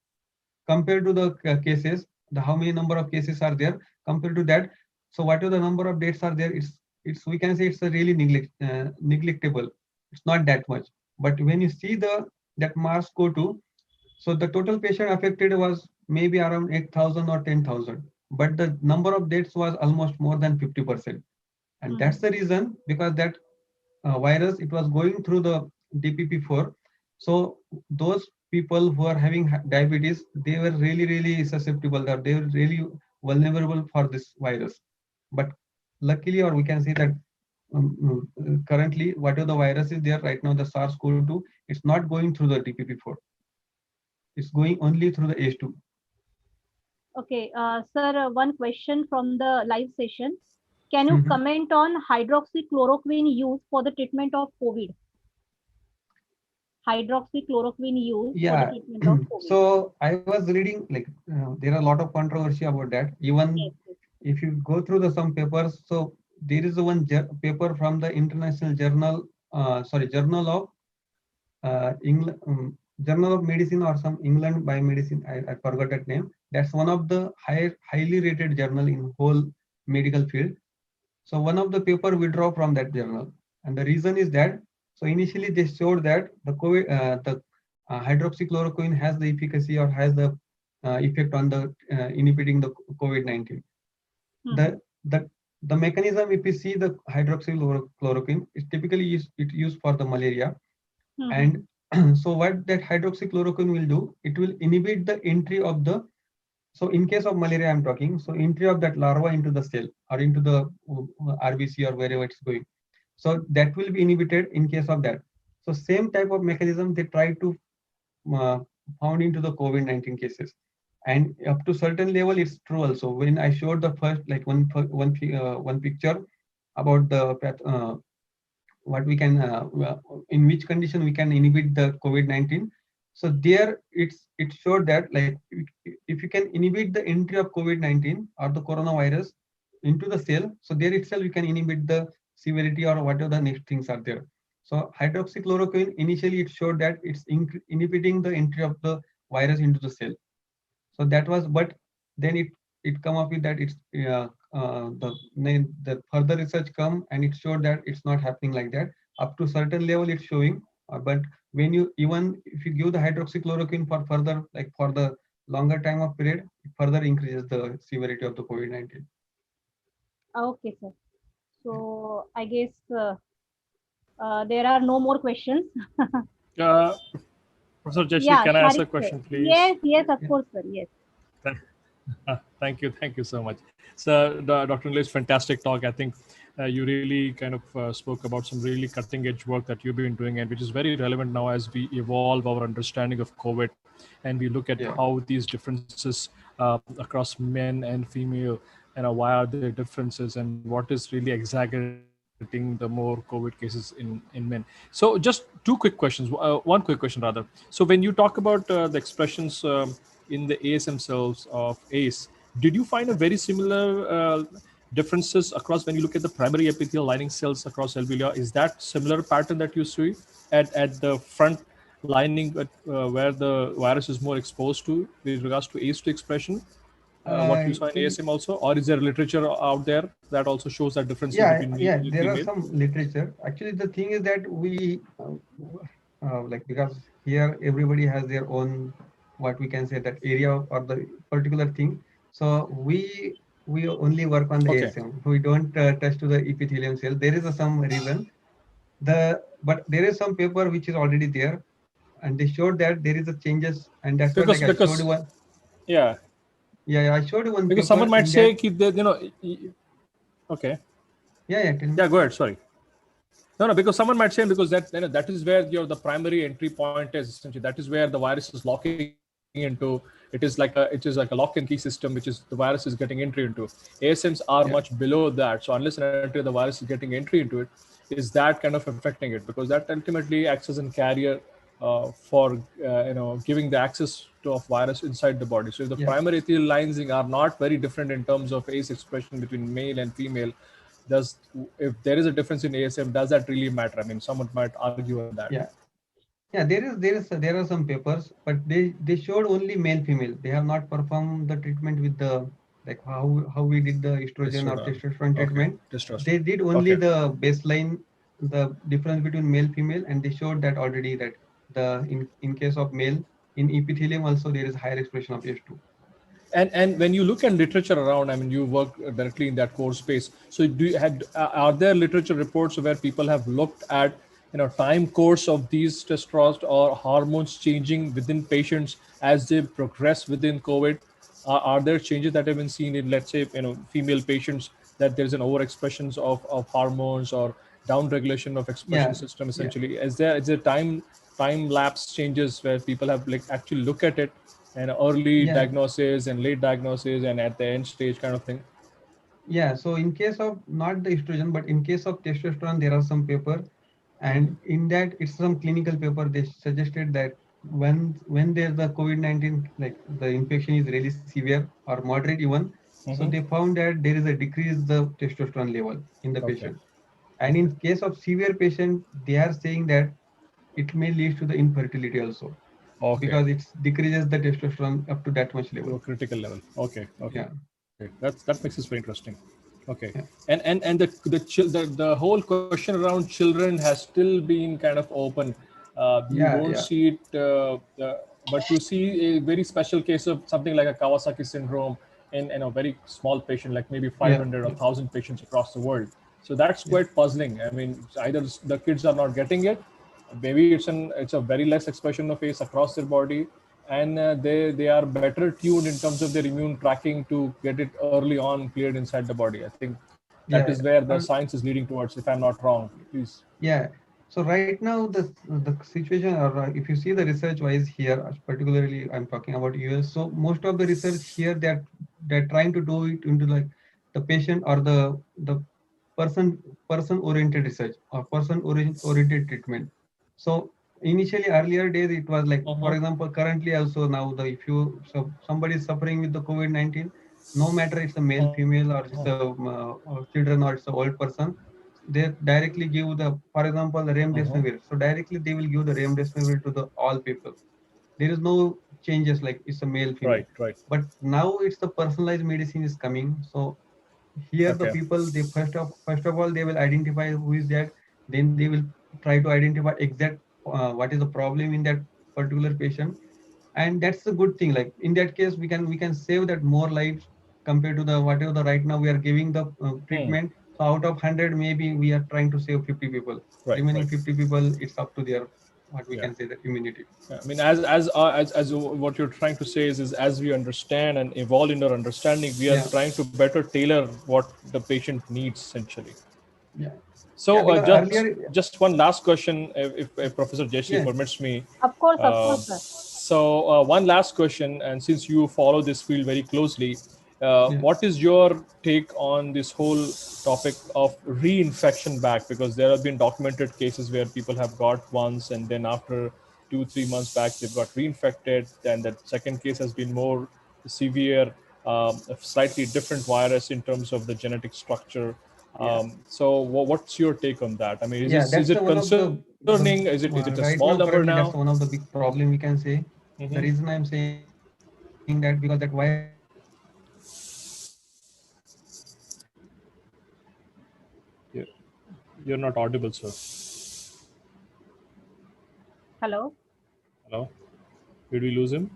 compared to the cases, the how many number of cases are there compared to that. So whatever the number of deaths are there, it's we can say it's a really neglectable. It's not that much. But when you see that SARS-CoV-2, so the total patient affected was maybe around 8,000 or 10,000, but the number of deaths was almost more than 50%. And that's the reason, because that virus, it was going through the DPP4. So those people who are having diabetes, they were really susceptible, or they were really vulnerable for this virus. But luckily, or we can say that currently, whatever the virus is there right now, the SARS-CoV-2, it's not going through the DPP4. It's going only through the H2. Okay, sir, one question from the live session. Can you comment on hydroxychloroquine use for the treatment of COVID? Hydroxychloroquine use for the treatment of COVID. So I was reading, like there are a lot of controversy about that. Even Yes. if you go through some papers, so there is one paper from the International Journal, Journal of England, Journal of Medicine, or some England Biomedicine. I forgot that name. That's one of the highly rated journal in whole medical field. So one of the paper withdraw from that journal, and the reason is that, so initially they showed that the hydroxychloroquine has the efficacy or has the effect on the inhibiting the COVID-19. The mechanism, if you see the hydroxychloroquine, is typically used for the malaria. And so what that hydroxychloroquine will do, it will inhibit the entry of the So in case of malaria, I'm talking, so entry of that larva into the cell or into the RBC or wherever it's going. So that will be inhibited in case of that. So same type of mechanism they try to uh, found into the COVID-19 cases. And up to certain level, it's true also. When I showed the first, like one picture about the what we can in which condition we can inhibit the COVID-19. So there it showed that like if you can inhibit the entry of COVID-19 or the coronavirus into the cell, so there itself you can inhibit the severity or whatever the next things are there. So hydroxychloroquine initially it showed that it's inhibiting the entry of the virus into the cell. So that was, but then it come up with that it's the further research come and it showed that it's not happening like that. Up to certain level it's showing, but when you even if you give the hydroxychloroquine for further like for the longer time of period, it further increases the severity of the COVID-19. Okay, sir. So I guess there are no more questions. Uh, Professor Jayashree, Yeah, can I ask a Sharif sir. question, please? Yes, of Yeah. course, sir. Yes. Thank you so much. So, Dr. Nilesh, fantastic talk. I think you really kind of spoke about some really cutting edge work that you've been doing, and which is very relevant now as we evolve our understanding of COVID, and we look at Yeah. how these differences across men and female, why are there differences, and what is really exaggerating the more COVID cases in men. So, just two quick questions. One quick question rather. So, when you talk about the expressions in the ASM cells of ACE, did you find a very similar differences across when you look at the primary epithelial lining cells across alveoli? Is that similar pattern that you see at the front lining where the virus is more exposed to with regards to ACE2 expression? What you saw in In ASM also, or is there literature out there that also shows that differences between male yeah, and there are female? some literature. Actually, the thing is that we like because here everybody has their own what we can say that area or the particular thing. So we only work on the Okay. ASM. We don't touch to the epithelium cell. There is some reason. But there is some paper which is already there, and they showed that there is a changes, and that's why like I showed you Because one. yeah, Yeah, I showed you one because paper someone might in that. say keep the okay. Yeah, tell me. Yeah, go ahead. Sorry. No, because someone might say because that that is where your the primary entry point is essentially. That is where the virus is locking into. It is like a lock and key system, which is the virus is getting entry into. ASMs are Yeah. much below that. So unless and until the virus is getting entry into it, is that kind of affecting it, because that ultimately acts as a carrier for giving the access to of virus inside the body. So if the Yeah. primary epithelial lines are not very different in terms of ACE expression between male and female, does if there is a difference in ASM, does that really matter? I mean, someone might argue on that. Yeah. Yeah, there are some papers, but they showed only male female. They have not performed the treatment with the like how we did the estrogen or Testosterone. testosterone Okay. treatment. They Testosterone. did only Okay. the baseline, the difference between male female, and they showed that already that the in case of male in epithelium also there is higher expression of H2. And when you look at literature around, I mean, you work directly in that core space. So do you had are there literature reports where people have looked at time course of these testosterone or hormones changing within patients as they progress within COVID? Are there changes that have been seen in, let's say, female patients, that there's an overexpression of hormones or down regulation of expression Yeah, system yeah, essentially? Is there time lapse changes where people have like actually look at it and early yeah. diagnosis and late diagnosis and at the end stage kind of thing? Yeah, so in case of not the estrogen, but in case of testosterone, there are some paper, and in that it's some clinical paper. They suggested that when there's the COVID-19, like the infection is really severe or moderate even, so Mm-hmm. they found that there is a decrease the testosterone level in the Okay. patient. And in case of severe patient, they are saying that it may lead to the infertility also Okay. because it decreases the testosterone up to that much To level. a critical level. Okay. Yeah, That makes this very interesting. Okay. yeah, And the whole question around children has still been kind of open. You yeah, won't yeah, see it, but you see a very special case of something like a Kawasaki syndrome in a very small patient, like maybe yeah, 500 or yeah, 1,000 patients across the world. So that's yeah. quite puzzling. I mean, either the kids are not getting it, maybe it's a very less expression of ACE across their body, and they are better tuned in terms of their immune tracking to get it early on cleared inside the body. I think that Yeah. is where the science is leading towards, if I'm not wrong. Please. Yeah. So right now the situation, or if you see the research wise here, particularly I'm talking about US. So most of the research here that they're trying to do it into like the patient or the person oriented research or person oriented treatment. So initially earlier days it was like, for Uh-huh. example, currently also now the if you so somebody is suffering with the COVID-19, no matter it's a male, female, or it's a or children, or it's an old person, they directly give the, for example, the Uh-huh. remdesivir. So directly they will give the remdesivir to the all people. There is no changes like it's a male, female. Right, right. But now it's the personalized medicine is coming. So here the Okay. people, they first of all they will identify who is that. Then they will try to identify exact what is the problem in that particular patient, and that's a good thing. Like in that case we can save that more lives compared to the whatever the right now we are giving the Hmm. treatment. So out of 100 maybe we are trying to save 50 people. Right, Remaining right. 50 people, it's up to their what we Yeah. can say, the immunity. Yeah, I mean, as what you're trying to say is as we understand and evolve in our understanding, we are Yeah. trying to better tailor what the patient needs essentially. Yeah. Yeah, So because earlier. just one last question, if Professor Jaishree Yeah. permits me. Of course, sir. So one last question, and since you follow this field very closely, Yeah. what is your take on this whole topic of reinfection back? Because there have been documented cases where people have got once, and then after 2-3 months back, they've got reinfected. And that second case has been more severe, a slightly different virus in terms of the genetic structure. Yeah. So what's your take on that? I mean, Yeah, is that's the it one of concerning? Is it a small right number now now? currently that's one of the big problem we can say. The Mm-hmm. reason I'm saying that because that virus is very You're, you're not audible, sir. Hello. Hello? Did we lose him?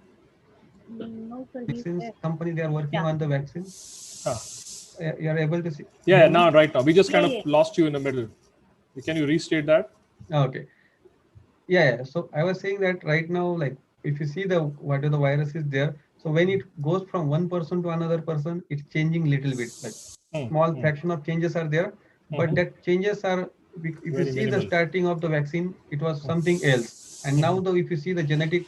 No, sir, he's vaccines there. company, they are working Yeah. on the vaccine. Ah. You are able to Yeah, hear me? now, right now. We just Yeah, kind of yeah. lost you in the middle. Can you restate that? Okay. Yeah. So I was saying that right now, like if you see the whatever the virus is there, so when it goes from one person to another person, it's changing little bit. Like Hmm. small Hmm. fraction of changes are there, but Mm-hmm. that changes are, if you Very see the minimal. starting of the vaccine, it was something else, and now though if you see the genetic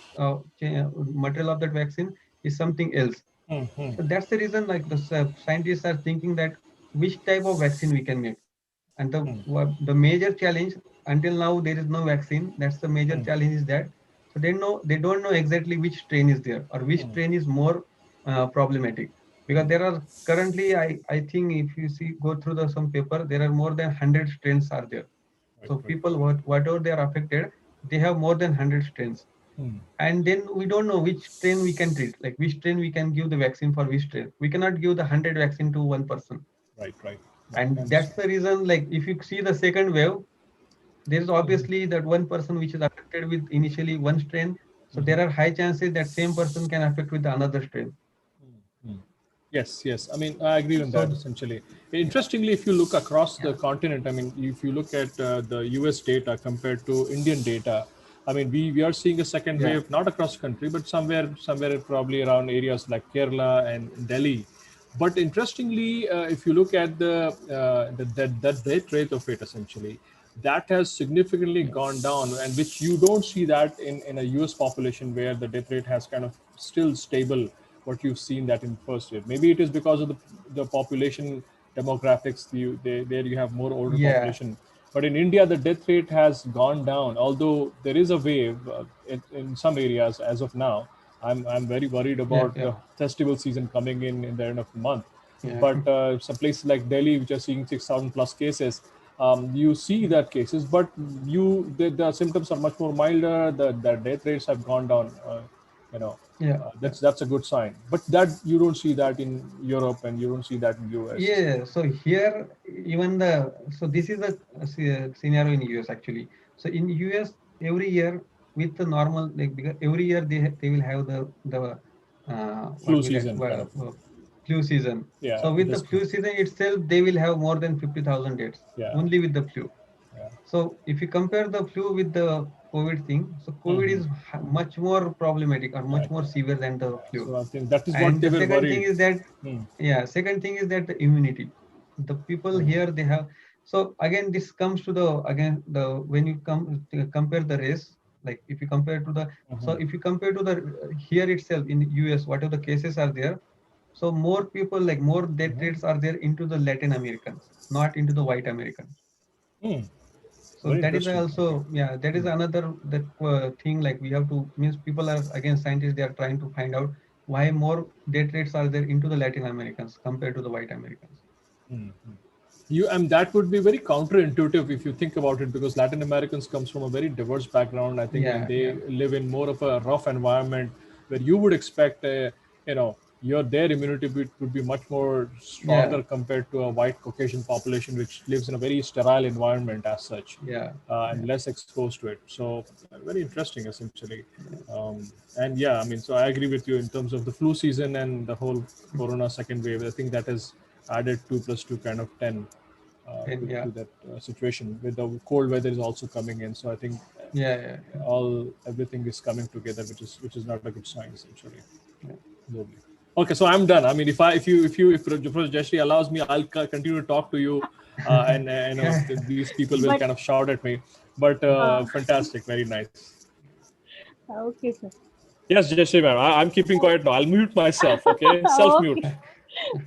material of that vaccine is something else. Mm-hmm. So that's the reason like the scientists are thinking that which type of vaccine we can make. And the major challenge until now there is no vaccine. That's the major challenge is that. So they don't know exactly which strain is there or which strain is more problematic, because there are currently I think if you see go through the some paper, there are more than 100 strains are there. Right, So right. people whatever they are affected, they have more than 100 strains, Hmm. and then we don't know which strain we can treat, like which strain we can give the vaccine for which strain. We cannot give the 100 vaccine to one person. Right, right. I And that's understand. the reason, like if you see the second wave, there is obviously that one person which is affected with initially one strain, so there are high chances that same person can affect with another strain. Yes, yes. I mean, I agree on that So essentially. yeah, Interestingly, if you look across the yeah, continent, I mean, if you look at the US data compared to Indian data, I mean, we are seeing a second yeah, wave, not across the country, but somewhere probably around areas like Kerala and Delhi. But interestingly, if you look at that death rate of it, essentially, that has significantly yeah, gone down, and which you don't see that in a US population where the death rate has kind of still stable. What you've seen that in first year, maybe it is because of the population demographics. There you have more older yeah, population, but in India the death rate has gone down. Although there is a wave in some areas as of now. I'm very worried yeah, about yeah, the festival season coming in the end of the month. yeah, But some places like Delhi, which are seeing 6,000 plus cases, you see that cases, but the symptoms are much more milder. The death rates have gone down. You know, yeah, yeah. that's a good sign. But that you don't see that in Europe, and you don't see that in US. Yeah, so here even the, so this is the scenario in US actually. So in US every year with the normal, like because every year they will have the what Flu we like season kind of. flu season. Yeah, So with the this. flu season itself, they will have more than 50,000 deaths Yeah, only with the flu. yeah. So if you compare the flu with the COVID thing, so COVID is much more problematic or much more severe than the flu. So I think that is what And they the were second thing worried. is that, Hmm. yeah, second thing is that the immunity. The people here, they have, so again, this comes to the, again, the, when you come to compare the race, like if you compare to the, so if you compare to the, here itself in the US, whatever the cases are there, so more people, like more death rates are there into the Latin Americans, not into the white Americans. Hmm. So Very that is interesting. also, yeah, that is another that thing, like we have to, means people are, again, scientists, they are trying to find out why more death rates are there into the Latin Americans compared to the white Americans. You and that would be very counterintuitive if you think about it, because Latin Americans comes from a very diverse background, I think, and Yeah, they yeah, live in more of a rough environment where you would expect their immunity would be much more yeah, stronger compared to a white Caucasian population which lives in a very sterile environment as such, yeah, and yeah, less exposed to it. So very interesting essentially. yeah. And yeah, I mean, so I agree with you in terms of the flu season and the whole Mm. corona second wave. I think that has added 2 plus 2 kind of 10 And yeah, to that situation, with the cold weather is also coming in. So I think yeah, yeah, yeah, everything is coming together, which is not a good sign essentially. yeah. Globally. Okay, so I'm done. I mean, if Professor Jashri allows me, I'll continue to talk to you, and Yeah. these people will But kind of shout at me. But fantastic, very nice. okay, sir. Yes, Jashri ma'am, I'm keeping quiet now. I'll mute myself. Okay, self mute. Okay.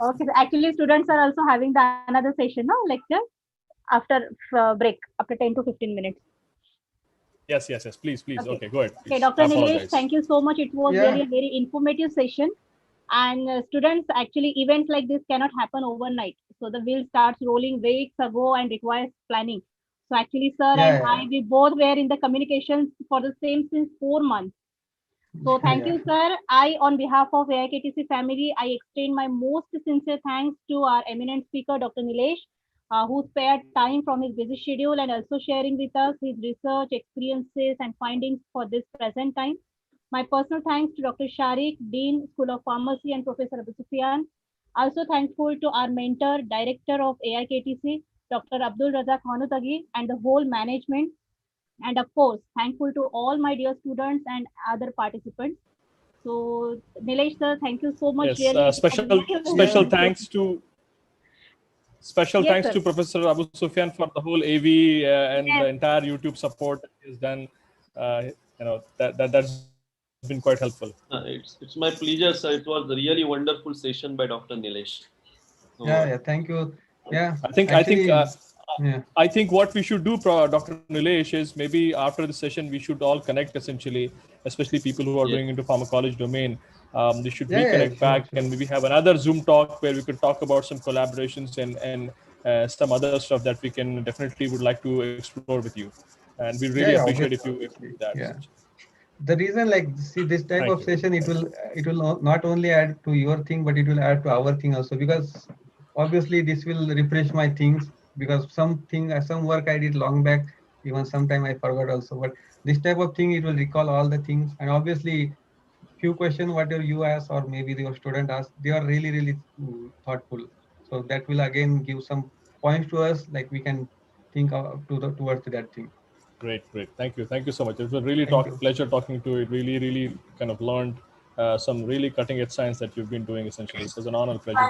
Okay. So actually, students are also having the another session, no, lecture after break, after 10 to 15 minutes. Yes. Please. Okay. Okay, go ahead, Okay, please. I Dr. Nilesh, apologize. thank you so much. It was Yeah, really a very informative session. And students, actually, events like this cannot happen overnight. So the wheel starts rolling weeks ago and requires planning. So actually, sir yeah, and yeah, I, we both were in the communications for the same since 4 months. So yeah, thank yeah, you, sir. I, on behalf of AIKTC family, I extend my most sincere thanks to our eminent speaker, Dr. Nilesh, who spared time from his busy schedule and also sharing with us his research experiences and findings for this present time. My personal thanks to Dr. Sharik, Dean, School of Pharmacy, and Professor Abu Sufyan. Also thankful to our mentor, Director of AIKTC, Dr. Abdul Razak Hanutagi, and the whole management, and of course, thankful to all my dear students and other participants. So, Nilesh sir, thank you so much. Yes, Really, it was special very yeah, special informative. thanks to special Yes, thanks sir. to Professor Abu Sufyan for the whole AV and the Yes, entire YouTube support that he's done. That's been quite helpful. It's my pleasure, sir. It was a really wonderful session by Dr. Nilesh. yeah, So, yeah. Thank you. Yeah, I think I think actually, uh, yeah, I think what we should do, Dr. Nilesh, is maybe after the session we should all connect essentially, especially people who are yes, doing into pharmacology domain. We should yeah, yeah, reconnect sure, back sure. and maybe have another Zoom talk where we could talk about some collaborations and some other stuff that we can definitely would like to explore with you. And we really Yeah, yeah, appreciate obviously, if you do obviously, that yeah. essentially. The reason, like, see, this type Thank of you. session, it Thank you. will, not only add to your thing, but it will add to our thing also, because obviously this will refresh my things, because some work I did long back, even sometime I forgot also, but this type of thing, it will recall all the things. And obviously few questions whatever you ask, or maybe your student ask, they are really, really thoughtful. So that will again give some points to us, like we can think towards that thing. Great. Thank you so much. It was really Thank you. pleasure talking to you. Really kind of learned some really cutting edge science that you've been doing essentially. It was an honor and pleasure.